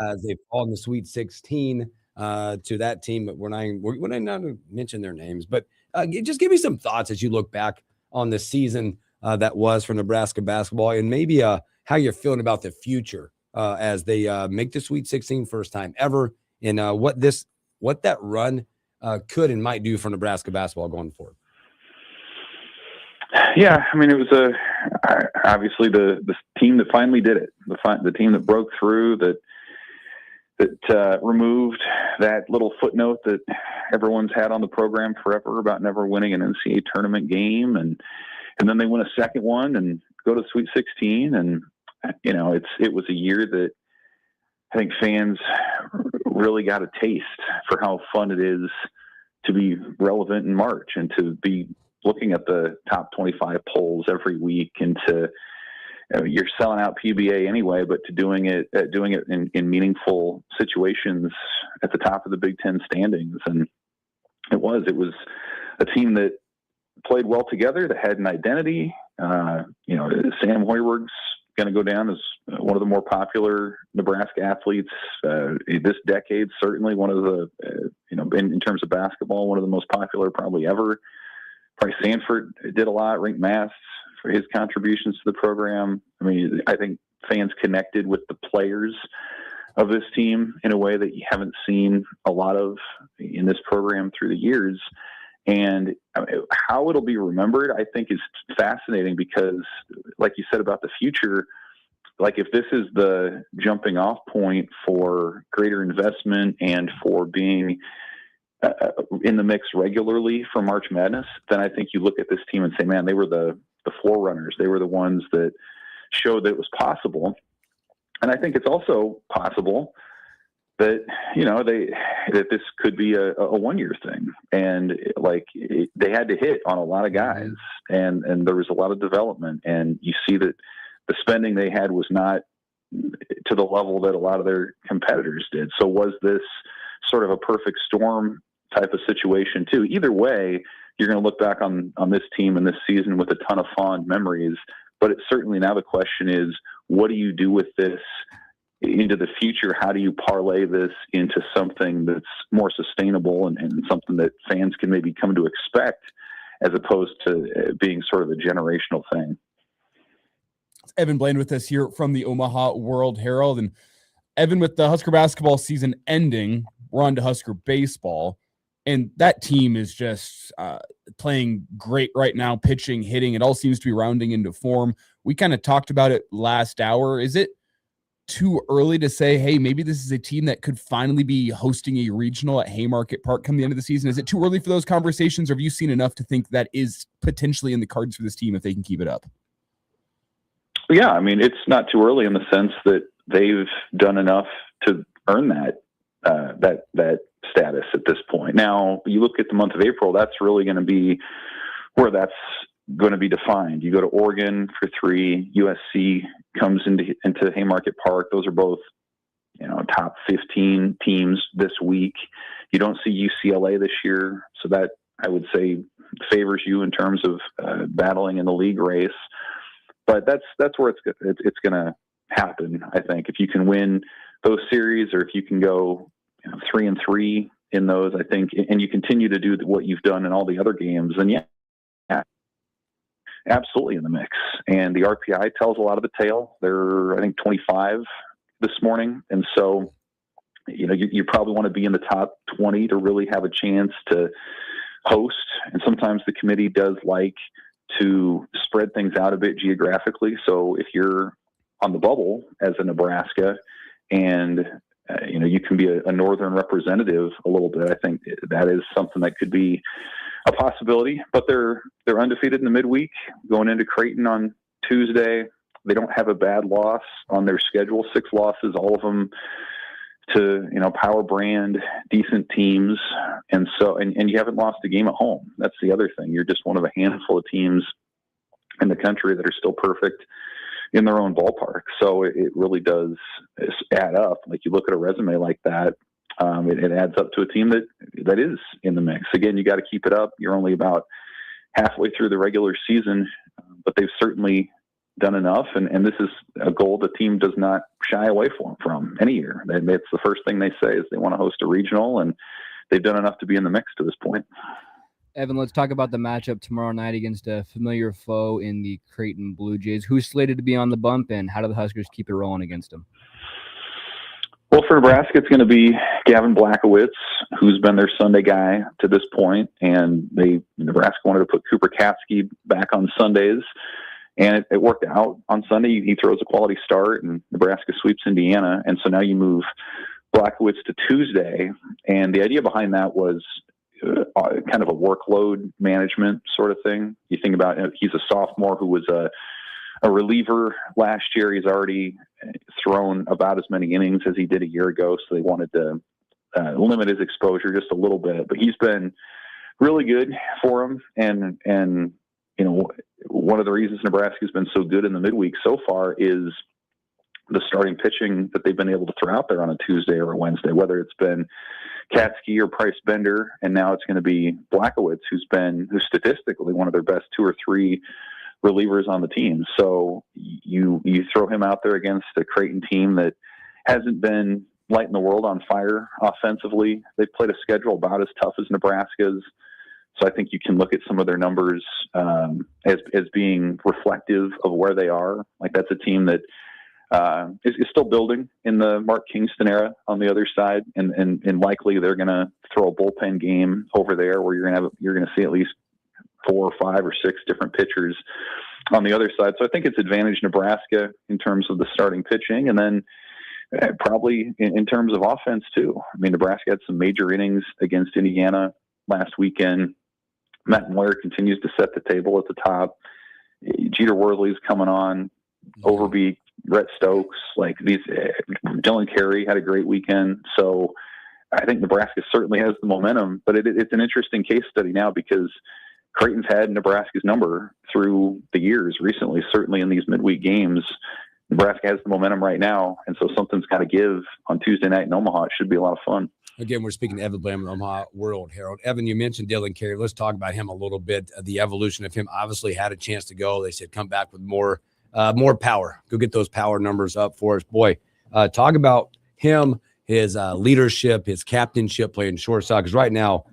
as they fall in the Sweet 16 to that team. But we're not going to mention their names, but just give me some thoughts as you look back on the season that was for Nebraska basketball, and maybe how you're feeling about the future as they make the Sweet 16 first time ever, and what that run could and might do for Nebraska basketball going forward. Yeah, I mean, it was obviously the team that finally did it, the team that broke through, that removed that little footnote that everyone's had on the program forever about never winning an NCAA tournament game, and then they win a second one and go to Sweet 16, and it was a year that I think fans really got a taste for how fun it is to be relevant in March and to be looking at the top 25 polls every week, and you're selling out PBA anyway, but to doing it in meaningful situations at the top of the Big Ten standings. And it was a team that played well together, that had an identity. Sam Hoiberg's going to go down as one of the more popular Nebraska athletes this decade. Certainly one of the, in terms of basketball, one of the most popular probably ever. Probably Sanford did a lot, Rink Mast for his contributions to the program. I mean, I think fans connected with the players of this team in a way that you haven't seen a lot of in this program through the years. And how it'll be remembered, I think, is fascinating because, like you said about the future, like if this is the jumping off point for greater investment and for being in the mix regularly for March Madness, then I think you look at this team and say, man, they were the forerunners. They were the ones that showed that it was possible. And I think it's also possible that, that this could be a 1 year thing. And they had to hit on a lot of guys, and there was a lot of development, and you see that the spending they had was not to the level that a lot of their competitors did. So was this sort of a perfect storm type of situation too? Either way, you're going to look back on this team and this season with a ton of fond memories, but it's certainly now the question is, what do you do with this into the future? How do you parlay this into something that's more sustainable and something that fans can maybe come to expect, as opposed to being sort of a generational thing? Evan Bland with us here from the Omaha World Herald. And Evan, with the Husker basketball season ending, we're on to Husker baseball. And that team is just playing great right now, pitching, hitting. It all seems to be rounding into form. We kind of talked about it last hour. Is it too early to say, hey, maybe this is a team that could finally be hosting a regional at Haymarket Park come the end of the season? Is it too early for those conversations, or have you seen enough to think that is potentially in the cards for this team if they can keep it up? Yeah, I mean, it's not too early in the sense that they've done enough to earn that status at this point. Now, you look at the month of April, that's really going to be where that's going to be defined. You go to Oregon for 3, USC comes into Haymarket Park. Those are both, top 15 teams this week. You don't see UCLA this year, so that I would say favors you in terms of battling in the league race. But that's where it's going to happen. I think if you can win those series, or if you can go 3-3 in those, I think, and you continue to do what you've done in all the other games, then yeah, absolutely in the mix. And the RPI tells a lot of the tale. They're, I think, 25 this morning, and so you probably want to be in the top 20 to really have a chance to host. And sometimes the committee does like to spread things out a bit geographically. So if you're on the bubble as a Nebraska and you can be a northern representative a little bit. I think that is something that could be a possibility. But they're undefeated in the midweek, going into Creighton on Tuesday. They don't have a bad loss on their schedule. 6 losses, all of them to power brand, decent teams, and you haven't lost a game at home. That's the other thing. You're just one of a handful of teams in the country that are still perfect in their own ballpark. So it really does add up. Like, you look at a resume like that, it adds up to a team that is in the mix. Again, you got to keep it up. You're only about halfway through the regular season, but they've certainly done enough. And this is a goal the team does not shy away from any year. It's the first thing they say is they want to host a regional, and they've done enough to be in the mix to this point. Evan, let's talk about the matchup tomorrow night against a familiar foe in the Creighton Blue Jays. Who's slated to be on the bump, and how do the Huskers keep it rolling against them? Well, for Nebraska, it's going to be Gavin Blackowitz, who's been their Sunday guy to this point, and Nebraska wanted to put Cooper Katsky back on Sundays, and it worked out on Sunday. He throws a quality start, and Nebraska sweeps Indiana, and so now you move Blackowitz to Tuesday, and the idea behind that was kind of a workload management sort of thing. You think about he's a sophomore who was a reliever last year. He's already thrown about as many innings as he did a year ago, so they wanted to limit his exposure just a little bit. But he's been really good for him, and one of the reasons Nebraska's been so good in the midweek so far is the starting pitching that they've been able to throw out there on a Tuesday or a Wednesday, whether it's been Katsky or Price Bender, and now it's going to be Blackowitz, who's statistically one of their best 2 or 3 relievers on the team. So you throw him out there against a Creighton team that hasn't been lighting the world on fire offensively. They've played a schedule about as tough as Nebraska's. So I think you can look at some of their numbers as being reflective of where they are. Like, that's a team that is still building in the Mark Kingston era on the other side, and likely they're going to throw a bullpen game over there where you're going to see at least 4 or 5 or 6 different pitchers on the other side. So I think it's advantage Nebraska in terms of the starting pitching, and then probably in terms of offense too. I mean, Nebraska had some major innings against Indiana last weekend. Matt Moyer continues to set the table at the top. Jeter Worley's coming on. Overby, Rhett Stokes, Dylan Carey had a great weekend. So I think Nebraska certainly has the momentum, but it's an interesting case study now because Creighton's had Nebraska's number through the years recently, certainly in these midweek games. Nebraska has the momentum right now, and so something's got to give on Tuesday night in Omaha. It should be a lot of fun. Again, we're speaking to Evan Blam with Omaha World Herald. Evan, you mentioned Dylan Carey. Let's talk about him a little bit. The evolution of him obviously had a chance to go. They said come back with more power. Go get those power numbers up for us. Boy, talk about him, his leadership, his captainship, playing shortstop. Because right now,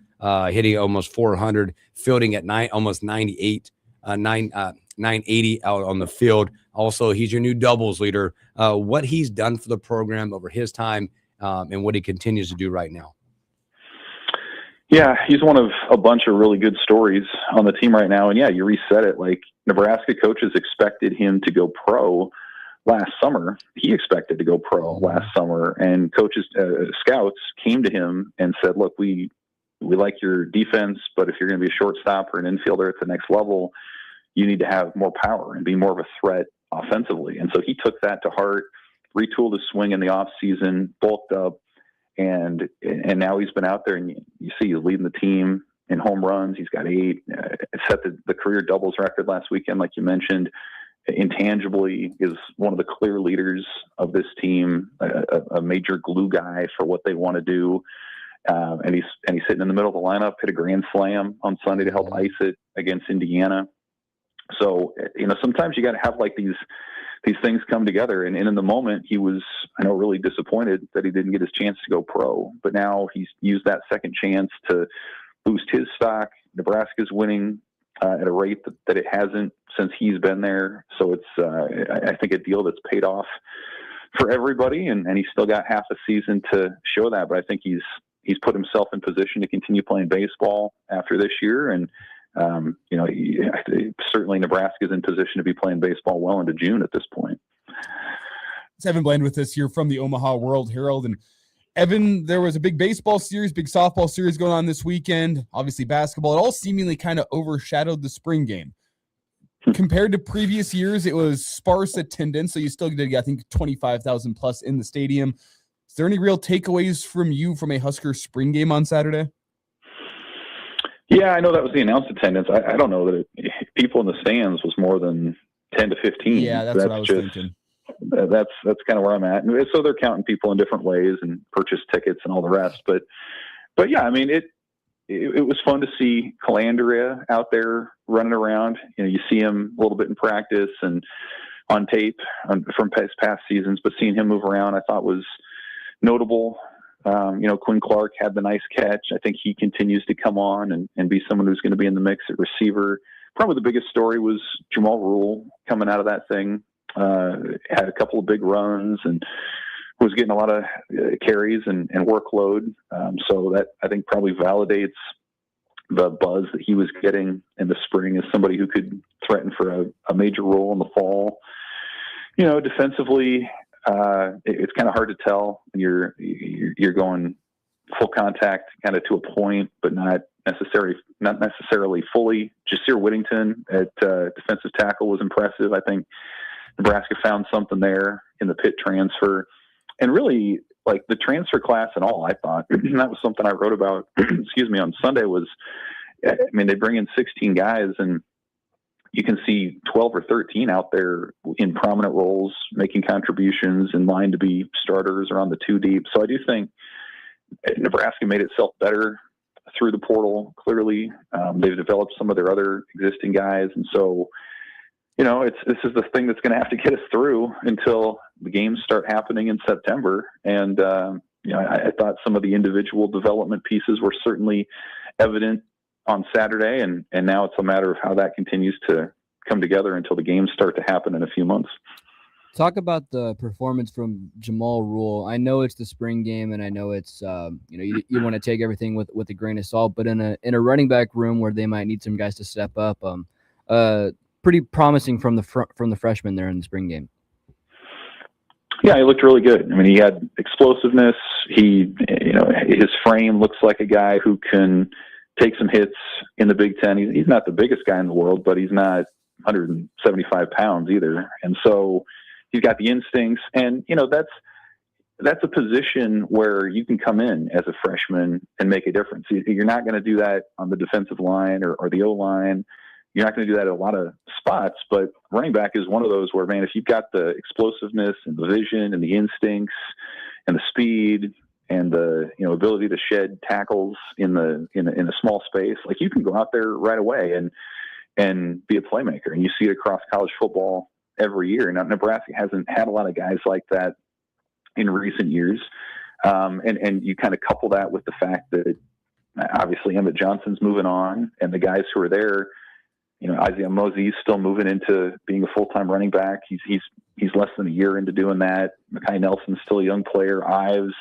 hitting almost 400, fielding at almost 98, 980 out on the field. Also, he's your new doubles leader. What he's done for the program over his time and what he continues to do right now. Yeah, he's one of a bunch of really good stories on the team right now. And yeah, you reset it. Like, Nebraska coaches expected him to go pro last summer. He expected to go pro last summer, and coaches, scouts came to him and said, look, we like your defense, but if you're going to be a shortstop or an infielder at the next level, you need to have more power and be more of a threat offensively. And so he took that to heart, retooled his swing in the off season, bulked up, and now he's been out there, and you see he's leading the team in home runs. He's got 8, set the career doubles record last weekend, like you mentioned. Intangibly is one of the clear leaders of this team, a major glue guy for what they want to do. And he's sitting in the middle of the lineup, hit a grand slam on Sunday to help ice it against Indiana. So, sometimes you got to have like these things come together. And in the moment, he was, really disappointed that he didn't get his chance to go pro. But now he's used that second chance to boost his stock. Nebraska's winning at a rate that it hasn't since he's been there. So it's, I think, a deal that's paid off for everybody. And he's still got half a season to show that. But I think he's put himself in position to continue playing baseball after this year. And, certainly Nebraska is in position to be playing baseball well into June at this point. It's Evan Bland with us here from the Omaha World Herald. And Evan, there was a big baseball series, big softball series going on this weekend. Obviously, basketball. It all seemingly kind of overshadowed the spring game. Compared to previous years, it was sparse attendance, so you still did, I think, 25,000 plus in the stadium. Is there any real takeaways from you from a Husker spring game on Saturday? Yeah, I know that was the announced attendance. I don't know that people in the stands was more than 10 to 15. Yeah, that's what I was thinking. That's kind of where I'm at. And so they're counting people in different ways and purchase tickets and all the rest. But yeah, I mean, it was fun to see Calandria out there running around. You know, you see him a little bit in practice and on tape from past seasons, but seeing him move around, I thought was notable. Quinn Clark had the nice catch. I think he continues to come on and be someone who's going to be in the mix at receiver. Probably the biggest story was Jamal Rule coming out of that thing. Had a couple of big runs and was getting a lot of carries and workload. So that I think probably validates the buzz that he was getting in the spring as somebody who could threaten for a major role in the fall. Defensively, it's kind of hard to tell when you're going full contact kind of to a point, but not necessarily fully. Jasir Whittington at defensive tackle was impressive. I think Nebraska found something there in the Pitt transfer, and really like the transfer class and all. I thought and that was something I wrote about. On Sunday was, I mean, they bring in 16 guys and you can see 12 or 13 out there in prominent roles, making contributions in line to be starters or on the 2 deep. So I do think Nebraska made itself better through the portal. Clearly, they've developed some of their other existing guys. And so, this is the thing that's going to have to get us through until the games start happening in September. And, I thought some of the individual development pieces were certainly evident on Saturday, and now it's a matter of how that continues to come together until the games start to happen in a few months. Talk about the performance from Jamal Rule. I know it's the spring game, and I know it's you want to take everything with a grain of salt. But in a running back room where they might need some guys to step up, pretty promising from the freshman there in the spring game. Yeah, he looked really good. I mean, he had explosiveness. His frame looks like a guy who can take some hits in the Big Ten. He's not the biggest guy in the world, but he's not 175 pounds either. And so he's got the instincts, and that's a position where you can come in as a freshman and make a difference. You're not going to do that on the defensive line or the O-line. You're not going to do that at a lot of spots, but running back is one of those where, man, if you've got the explosiveness and the vision and the instincts and the speed and the ability to shed tackles in a small space, like you can go out there right away and be a playmaker. And you see it across college football every year. Now, Nebraska hasn't had a lot of guys like that in recent years. And you kind of couple that with the fact that obviously Emmett Johnson's moving on, and the guys who are there, Isaiah Mosey's still moving into being a full-time running back. He's less than a year into doing that. Mekhi Nelson's still a young player. Ives.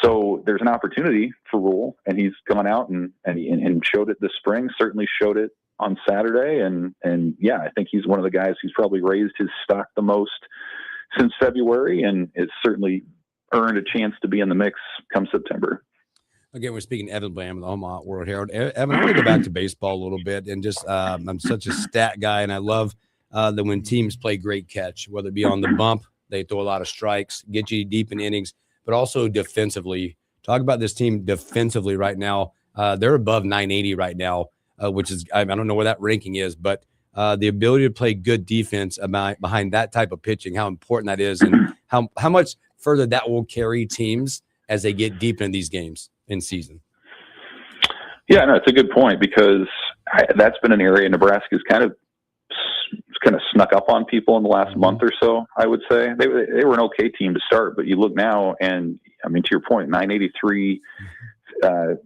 So there's an opportunity for Rule, and he's gone out and showed it this spring. Certainly showed it on Saturday, and yeah, I think he's one of the guys who's probably raised his stock the most since February, and it's certainly earned a chance to be in the mix come September. Again, we're speaking to Evan Blam of the Omaha World Herald. Evan, I want to go back to baseball a little bit, and just I'm such a stat guy, and I love that when teams play great catch, whether it be on the bump, they throw a lot of strikes, get you deep in innings, but also defensively. Talk about this team defensively right now. They're above 980 right now, which is, I don't know where that ranking is, but the ability to play good defense behind that type of pitching, how important that is, and how much further that will carry teams as they get deep in these games in season. Yeah, no, it's a good point, because that's been an area Nebraska's kind of snuck up on people in the last month or so. I would say they were an okay team to start, but you look now, and I mean, to your point, 983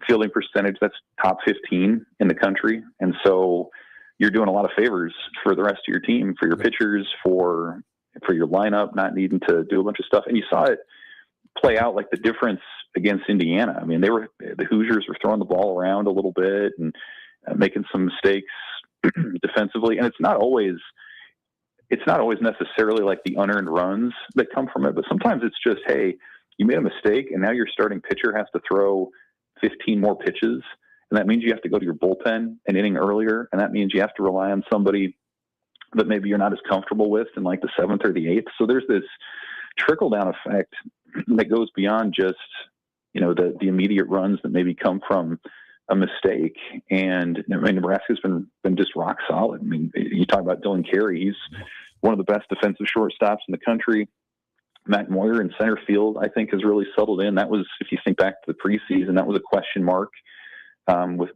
fielding percentage, that's top 15 in the country. And so you're doing a lot of favors for the rest of your team, for your pitchers, for your lineup, not needing to do a bunch of stuff. And you saw it play out, like the difference against Indiana. I mean, the Hoosiers were throwing the ball around a little bit and making some mistakes defensively. And it's not always necessarily like the unearned runs that come from it, but sometimes it's just, hey, you made a mistake, and now your starting pitcher has to throw 15 more pitches, and that means you have to go to your bullpen an inning earlier, and that means you have to rely on somebody that maybe you're not as comfortable with in like the 7th or the 8th. So there's this trickle-down effect that goes beyond just, the immediate runs that maybe come from a mistake. And Nebraska's been just rock solid. I mean, you talk about Dylan Carey, he's one of the best defensive shortstops in the country. Matt Moyer in center field, I think, has really settled in. That was, if you think back to the preseason, that was a question mark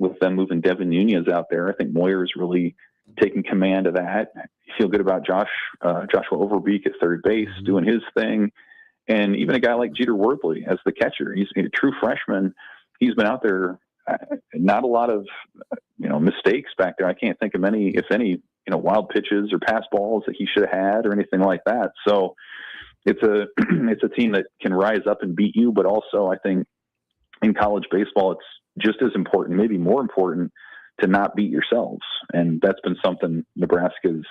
with them moving Devin Nunez out there. I think Moyer's really taking command of that. You feel good about Joshua Overbeek at third base doing his thing. And even a guy like Jeter Worthley as the catcher. He's a true freshman. He's been out there, not a lot of mistakes back there. I can't think of any, if any, wild pitches or pass balls that he should have had or anything like that. So it's a team that can rise up and beat you, but also I think in college baseball, it's just as important, maybe more important, to not beat yourselves. And that's been something Nebraska's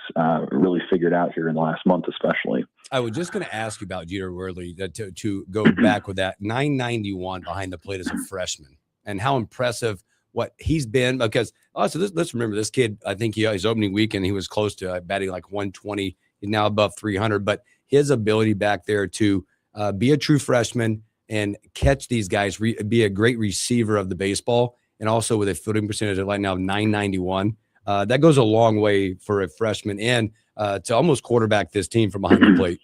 really figured out here in the last month, especially. I was just going to ask you about Jeter Worthley to go back with that 991 behind the plate as a freshman and how impressive what he's been, because let's remember this kid. I think his opening weekend, he was close to batting like 120. He's now above 300, but his ability back there to be a true freshman and catch these guys, be a great receiver of the baseball, and also with a fielding percentage of right now 991. That goes a long way for a freshman and to almost quarterback this team from behind the plate.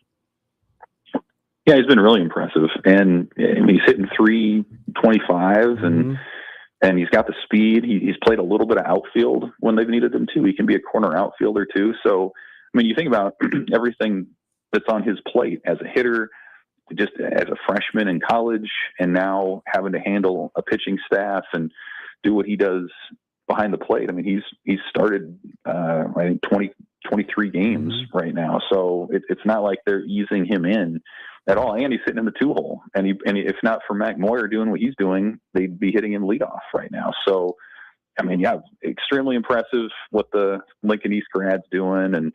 Yeah, he's been really impressive. And he's hitting 325 and he's got the speed. He's played a little bit of outfield when they've needed him to. He can be a corner outfielder too. So, you think about everything that's on his plate as a hitter, just as a freshman in college, and now having to handle a pitching staff and do what he does behind the plate. He's started, I think 23 games right now. So it's not like they're easing him in at all. And he's sitting in the 2-hole. And if not for Matt Moyer doing what he's doing, they'd be hitting him leadoff right now. So, extremely impressive what the Lincoln East grad's doing. And,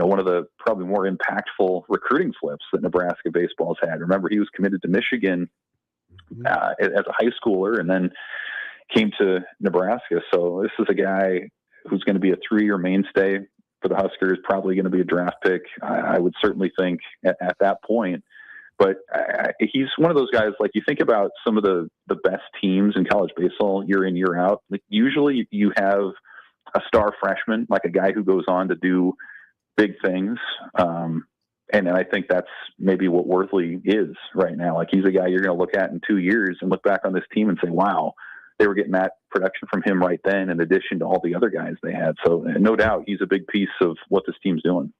one of the probably more impactful recruiting flips that Nebraska baseball's had. Remember, he was committed to Michigan as a high schooler and then came to Nebraska. So this is a guy who's going to be a 3-year mainstay for the Huskers, probably going to be a draft pick, I would certainly think at that point. But he's one of those guys, like you think about some of the best teams in college baseball year in, year out. Like usually you have a star freshman, like a guy who goes on to do big things. And I think that's maybe what Worthley is right now. Like he's a guy you're going to look at in 2 years and look back on this team and say, wow, they were getting that production from him right then, in addition to all the other guys they had. So no doubt he's a big piece of what this team's doing.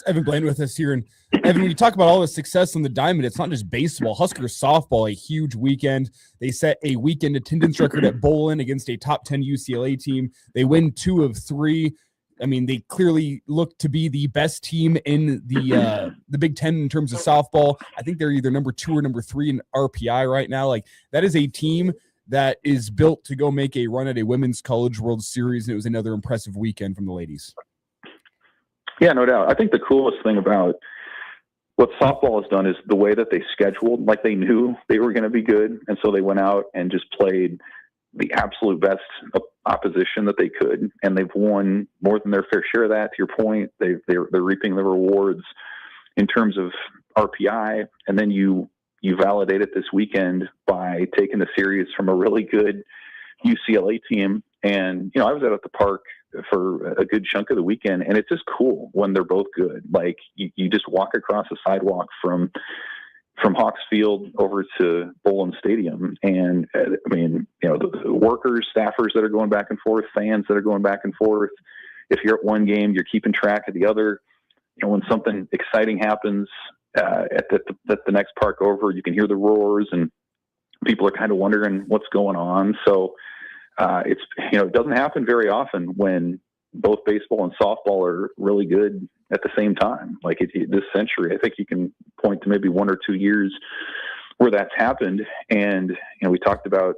Evan Blaine with us here. And Evan, when you talk about all the success on the diamond, it's not just baseball. Huskers softball, a huge weekend. They set a weekend attendance record at Bolin against a top 10 UCLA team. They win 2 of 3. They clearly look to be the best team in the Big Ten in terms of softball. I think they're either number 2 or number 3 in RPI right now. Like that is a team that is built to go make a run at a Women's College World Series. And it was another impressive weekend from the ladies. Yeah, no doubt. I think the coolest thing about what softball has done is the way that they scheduled. Like they knew they were going to be good, and so they went out and just played the absolute best opposition that they could, and they've won more than their fair share of that. To your point, they're reaping the rewards in terms of RPI, and then you validate it this weekend by taking the series from a really good UCLA team. And I was out at the park for a good chunk of the weekend, and it's just cool when they're both good. Like you just walk across the sidewalk from Hawks Field over to Bolin Stadium, and the workers, staffers that are going back and forth, fans that are going back and forth. If you're at one game, you're keeping track of the other. When something exciting happens at the next park over, you can hear the roars, and people are kind of wondering what's going on. So it doesn't happen very often when both baseball and softball are really good at the same time. Like this century, I think you can point to maybe 1 or 2 years where that's happened. And, we talked about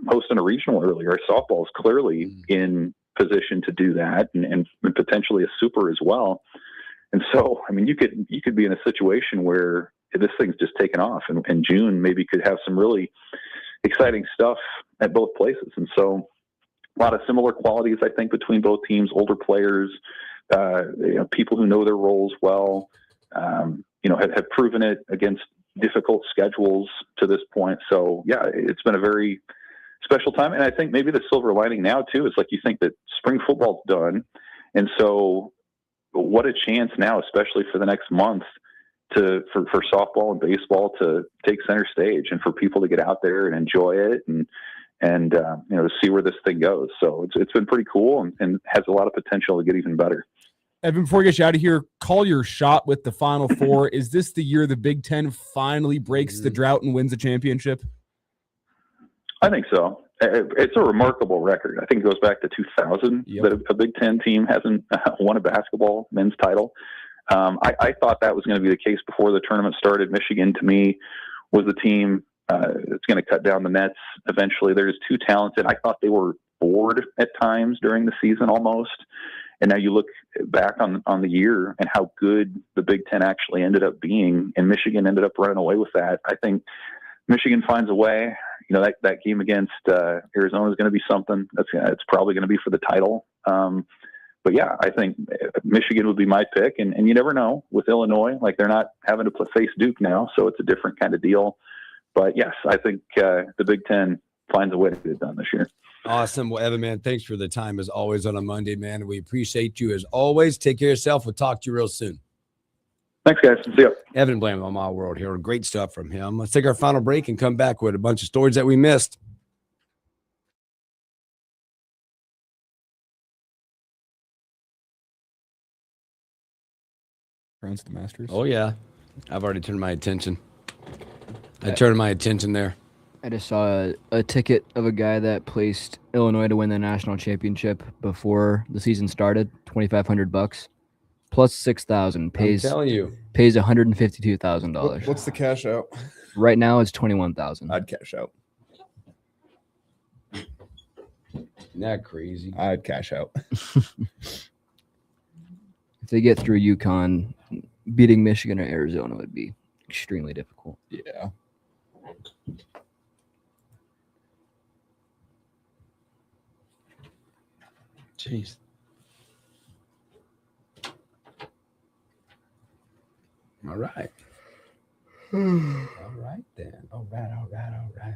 hosting a regional earlier. Softball is clearly in position to do that and potentially a super as well. And so, you could be in a situation where this thing's just taken off, and June maybe could have some really exciting stuff at both places. And so a lot of similar qualities, I think, between both teams, older players, people who know their roles well, have proven it against difficult schedules to this point. So yeah, it's been a very special time. And I think maybe the silver lining now too, is like, you think that spring football's done. And so what a chance now, especially for the next month, for softball and baseball to take center stage, and for people to get out there and enjoy it and to see where this thing goes. So it's been pretty cool and has a lot of potential to get even better. Evan, before we get you out of here, call your shot with the Final Four. Is this the year the Big Ten finally breaks the drought and wins a championship? I think so. It's a remarkable record. I think it goes back to 2000 that a Big Ten team hasn't won a basketball men's title. I thought that was going to be the case before the tournament started. Michigan, to me, was the team that's going to cut down the nets eventually. They're just too talented. I thought they were bored at times during the season almost. And now you look back on the year and how good the Big Ten actually ended up being, and Michigan ended up running away with that. I think Michigan finds a way. That game against Arizona is going to be something. It's probably going to be for the title. But yeah, I think Michigan would be my pick, and you never know with Illinois. Like, they're not having to face Duke now, so it's a different kind of deal. But yes, I think the Big Ten finds a way to get it done this year. Awesome. Well, Evan, man, thanks for the time as always on a Monday, man. We appreciate you as always. Take care of yourself. We'll talk to you real soon. Thanks, guys. See ya. Evan Blam on My World here. Great stuff from him. Let's take our final break and come back with a bunch of stories that we missed. Friends the Masters. Oh, yeah. I've already turned my attention. I turned my attention there. I just saw a ticket of a guy that placed Illinois to win the national championship before the season started. $2,500 plus $6,000 pays. I'm telling you, pays $152,000. What's the cash out? Right now it's $21,000. I'd cash out. Isn't that crazy? I'd cash out. If they get through UConn, beating Michigan or Arizona would be extremely difficult. Yeah. Jeez. All right. All right then. All right.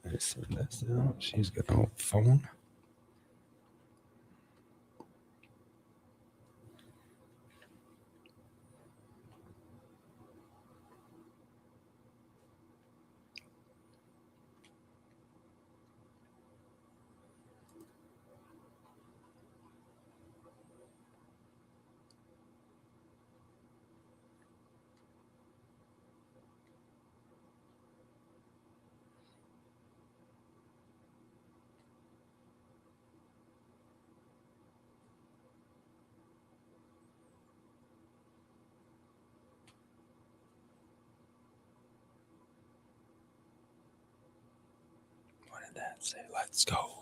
Let's send this out. She's got a phone. That say, let's go.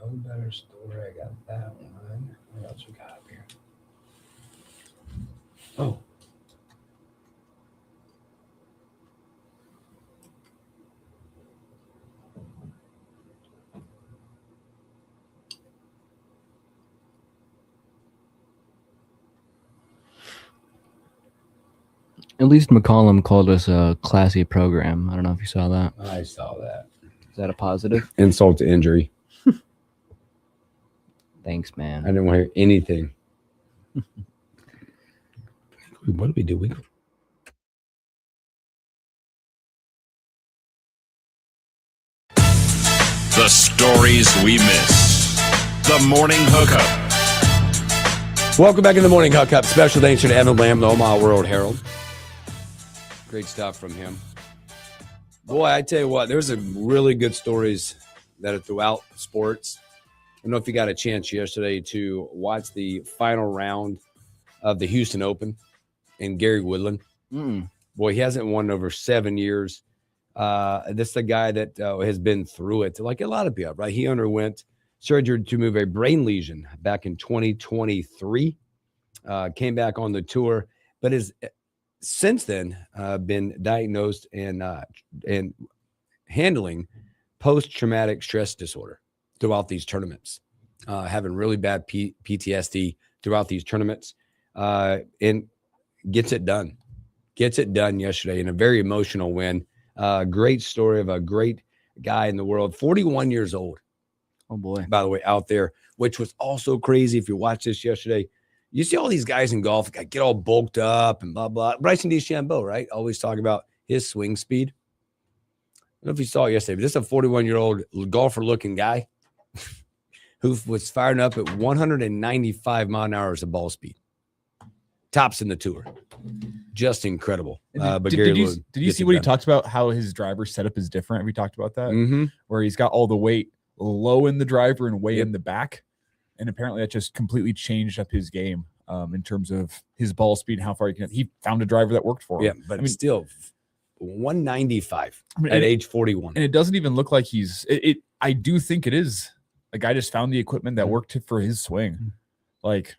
No better story. I got that one. What else we got up here? Oh. At least McCollum called us a classy program. I don't know if you saw that. I saw that. Is that a positive? Insult to injury. Thanks, man. I didn't want to hear anything. What did we do? The stories we missed. The Morning Hookup. Welcome back in the Morning Hookup. Special thanks to Evan Lamb, the Omaha World Herald. Great stuff from him. Boy, I tell you what, there's some really good stories that are throughout sports. I don't know if you got a chance yesterday to watch the final round of the Houston Open and Gary Woodland. Boy, he hasn't won in over 7 years. This is a guy that has been through it, like a lot of people, right? He underwent surgery to remove a brain lesion back in 2023. Came back on the tour, but has since then been diagnosed and handling post-traumatic stress disorder throughout these tournaments, having really bad PTSD throughout these tournaments, and gets it done yesterday in a very emotional win. Great story of a great guy in the world, 41 years old. Oh boy. By the way, out there, which was also crazy. If you watched this yesterday, you see all these guys in golf get all bulked up and blah, blah. Bryson DeChambeau, right? Always talking about his swing speed. I don't know if you saw it yesterday, but this is a 41-year-old golfer-looking guy who was firing up at 195 mile an hour as a ball speed. Tops in the tour. Just incredible. But did you see what he talked about, how his driver setup is different? Have we talked about that? Mm-hmm. Where he's got all the weight low in the driver and way in the back. And apparently that just completely changed up his game in terms of his ball speed and how far he found a driver that worked for him. Yeah, but still 195 at age 41. And it doesn't even look like I do think it is. The guy just found the equipment that worked for his swing. Like,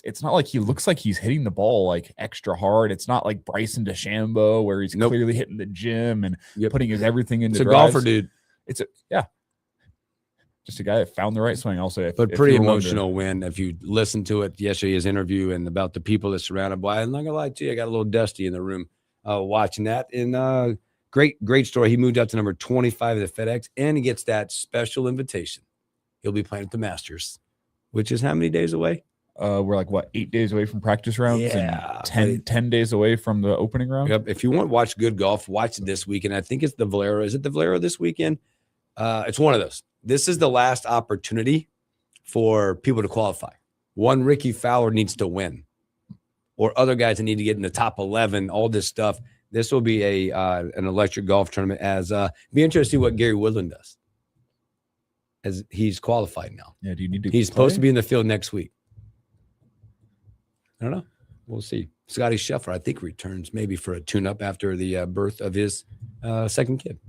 it's not like he looks like he's hitting the ball like extra hard. It's not like Bryson DeChambeau where he's clearly hitting the gym and putting his everything into It's a golfer, dude. Just a guy that found the right swing. I'll say, but pretty emotional win. If you listen to it yesterday, his interview and about the people that surrounded. Boy, I'm not gonna lie to you, I got a little dusty in the room watching that. And great story. He moved up to number 25 at the FedEx, and he gets that special invitation. He'll be playing at the Masters, which is how many days away? We're like 8 days away from practice rounds, yeah, and 10 days away from the opening round. Yep. If you want to watch good golf, watch it this weekend. I think it's the Valero. Is it the Valero this weekend? It's one of those. This is the last opportunity for people to qualify. One Ricky Fowler needs to win, or other guys that need to get in the top 11. All this stuff. This will be an electric golf tournament. Be interested to see what Gary Woodland does, as he's qualified now. Yeah. Do you need to? He's supposed to be in the field next week. I don't know. We'll see. Scotty Scheffler, I think, returns maybe for a tune-up after the birth of his second kid.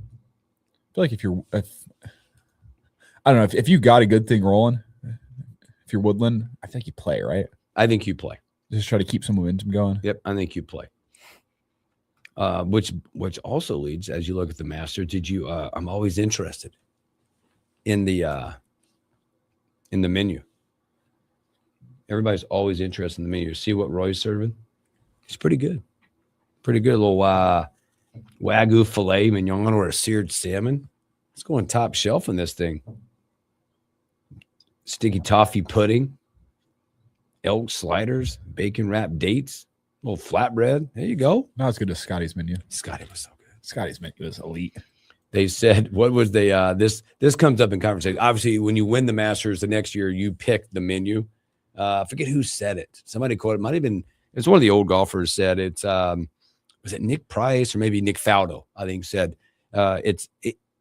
I feel like I don't know if you got a good thing rolling, if you're Woodland, I think you play, right? I think you play. Just try to keep some momentum going. Yep, I think you play. Which also leads, as you look at the Masters, I'm always interested in the menu. Everybody's always interested in the menu. See what Roy's serving? He's pretty good. Pretty good. A little Wagyu filet mignon or a seared salmon. It's going top shelf in this thing. Sticky toffee pudding, elk sliders, bacon wrapped dates, a little flatbread. There you go. Not as good as Scotty's menu. Scotty was so good. Scotty's menu was elite. They said, what was this comes up in conversation. Obviously, when you win the Masters the next year, you pick the menu. I forget who said it. Somebody quoted, it might have been, it's one of the old golfers said it's, was it Nick Price or maybe Nick Faldo, I think said,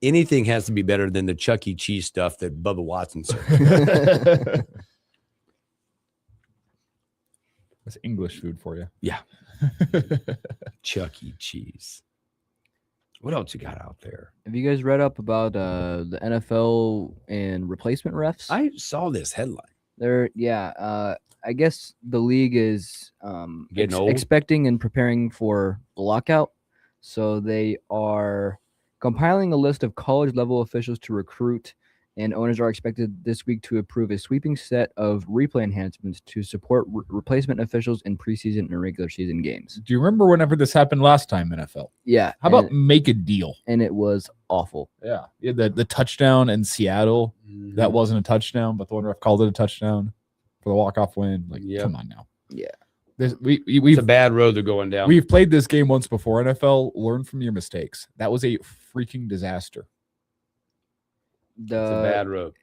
anything has to be better than the Chuck E. Cheese stuff that Bubba Watson served. That's English food for you. Yeah. Chuck E. Cheese. What else you got out there? Have you guys read up about the NFL and replacement refs? I saw this headline. I guess the league is getting old, expecting and preparing for a lockout. So they are compiling a list of college-level officials to recruit, and owners are expected this week to approve a sweeping set of replay enhancements to support replacement officials in preseason and regular season games. Do you remember whenever this happened last time, NFL? Yeah. How about make a deal? And it was awful. Yeah. The touchdown in Seattle, that wasn't a touchdown, but the one ref called it a touchdown for the walk-off win. Like, come on now. Yeah. It's a bad road they're going down. We've played this game once before. NFL, learn from your mistakes. That was a freaking disaster. It's a bad road.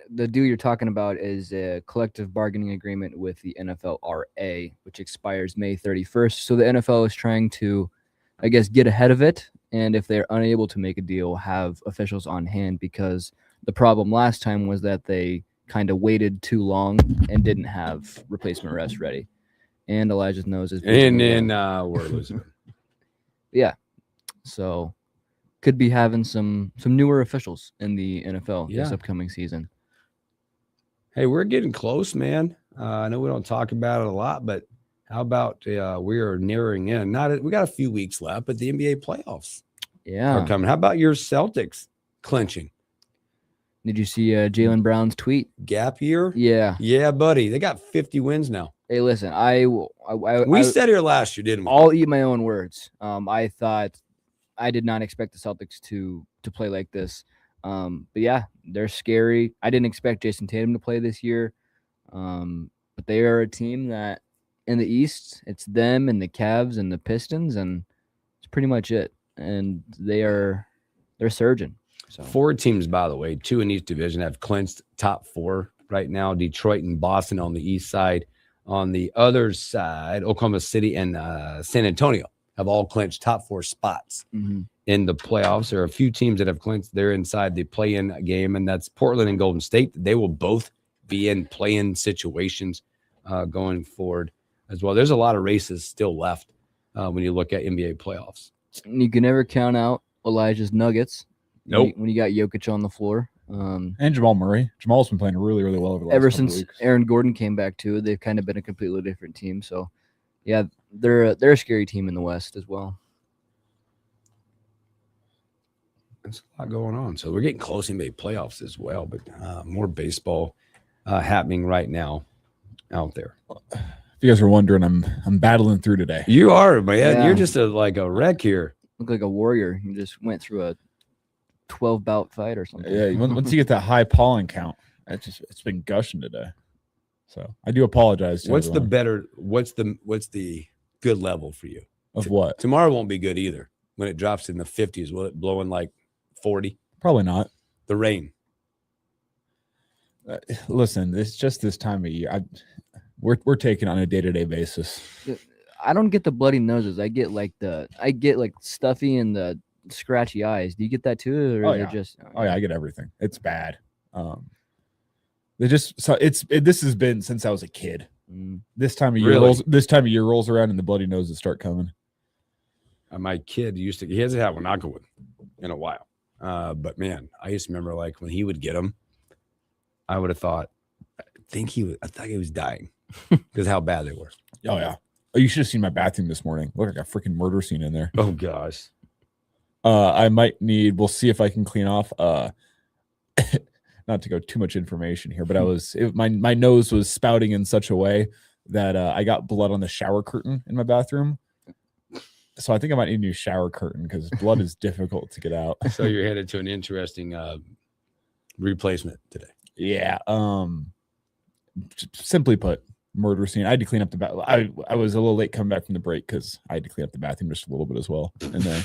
The deal you're talking about is a collective bargaining agreement with the NFLRA, which expires May 31st. So the NFL is trying to, I guess, get ahead of it. And if they're unable to make a deal, have officials on hand, because the problem last time was that they kind of waited too long and didn't have replacement refs ready. And Elijah's nose is. And then we're losing. Yeah. So could be having some newer officials in the NFL this upcoming season. Hey, we're getting close, man. I know we don't talk about it a lot, but how about we are nearing in? We got a few weeks left, but the NBA playoffs are coming. How about your Celtics clinching? Did you see Jaylen Brown's tweet? Gap year? Yeah. Yeah, buddy. They got 50 wins now. Hey, listen, we said here last year, didn't we? I'll eat my own words. I did not expect the Celtics to play like this. But yeah, they're scary. I didn't expect Jason Tatum to play this year. But they are a team that in the East, it's them and the Cavs and the Pistons, and it's pretty much it. And they're surging. So 4 teams, by the way, 2 in each division have clinched top 4 right now. Detroit and Boston on the east side. On the other side, Oklahoma City and San Antonio have all clinched top 4 spots in the playoffs. There are a few teams that have clinched. They're inside the play-in game, and that's Portland and Golden State. They will both be in play-in situations going forward as well. There's a lot of races still left when you look at NBA playoffs. You can never count out Elijah's Nuggets. Nope. When you got Jokic on the floor. And Jamal Murray. Jamal's been playing really, really well over the last ever couple since weeks. Aaron Gordon came back too. They've kind of been a completely different team. So, yeah, they're a scary team in the West as well. There's a lot going on. So we're getting close to NBA playoffs as well, but more baseball happening right now out there. If you guys are wondering, I'm battling through today. You are, man. Yeah. You're just like a wreck here. Look like a warrior. You just went through a 12-bout fight or something. Yeah, once you get that high pollen count, it's been gushing today. So I do apologize to What's everyone. what's the good level for you? Of what? Tomorrow won't be good either. When it drops in the 50s, will it blow in like 40? Probably not. The rain. Listen, it's just this time of year. We're taking it on a day-to-day basis. I don't get the bloody noses. I get like stuffy and the scratchy eyes. Do you get that too, or is it just? Oh yeah, I get everything. It's bad. This has been since I was a kid. This time of year rolls around and the bloody noses start coming. My kid he hasn't had one knockwood in a while. But man, I used to remember like when he would get them, I would have thought, I thought he was dying because how bad they were. Oh yeah. Oh, you should have seen my bathroom this morning. Look like a freaking murder scene in there. Oh gosh. We'll see if I can clean off. Not to go too much information here, but my nose was spouting in such a way that I got blood on the shower curtain in my bathroom. So I think I might need a new shower curtain because blood is difficult to get out. So you're headed to an interesting replacement today. Yeah. Simply put, murder scene. I had to clean up the bath. I was a little late coming back from the break because I had to clean up the bathroom just a little bit as well. And then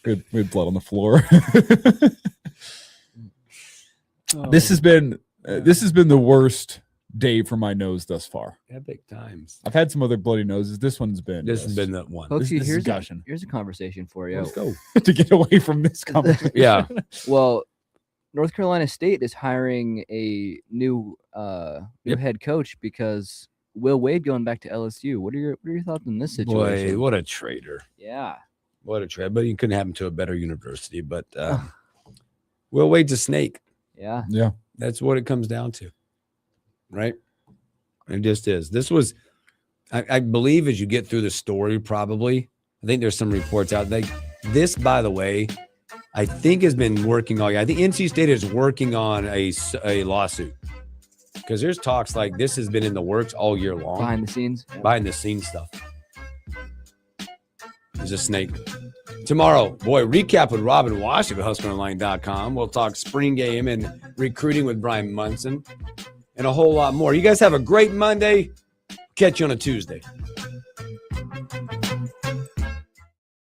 we had blood on the floor. This has been the worst day for my nose thus far. Epic times. I've had some other bloody noses. This has been that one. Folks, this here's gushing. Here's a conversation for you. Let's go. To get away from this conversation. Yeah. Well, North Carolina State is hiring a new head coach because Will Wade going back to LSU. What are your thoughts on this situation? Boy, what a traitor. Yeah. What a traitor. But you couldn't happen to a better university. But Will Wade's a snake. Yeah. Yeah. That's what it comes down to. Right? It just is. This was, I believe, as you get through the story, probably, I think there's some reports out. This, by the way, I think has been working all year. I think NC State is working on a lawsuit because there's talks like this has been in the works all year long. Behind the scenes? Yeah. Behind the scenes stuff. There's a snake. Tomorrow, recap with Robin Wash of HuskerOnline.com. We'll talk spring game and recruiting with Brian Munson and a whole lot more. You guys have a great Monday. Catch you on a Tuesday.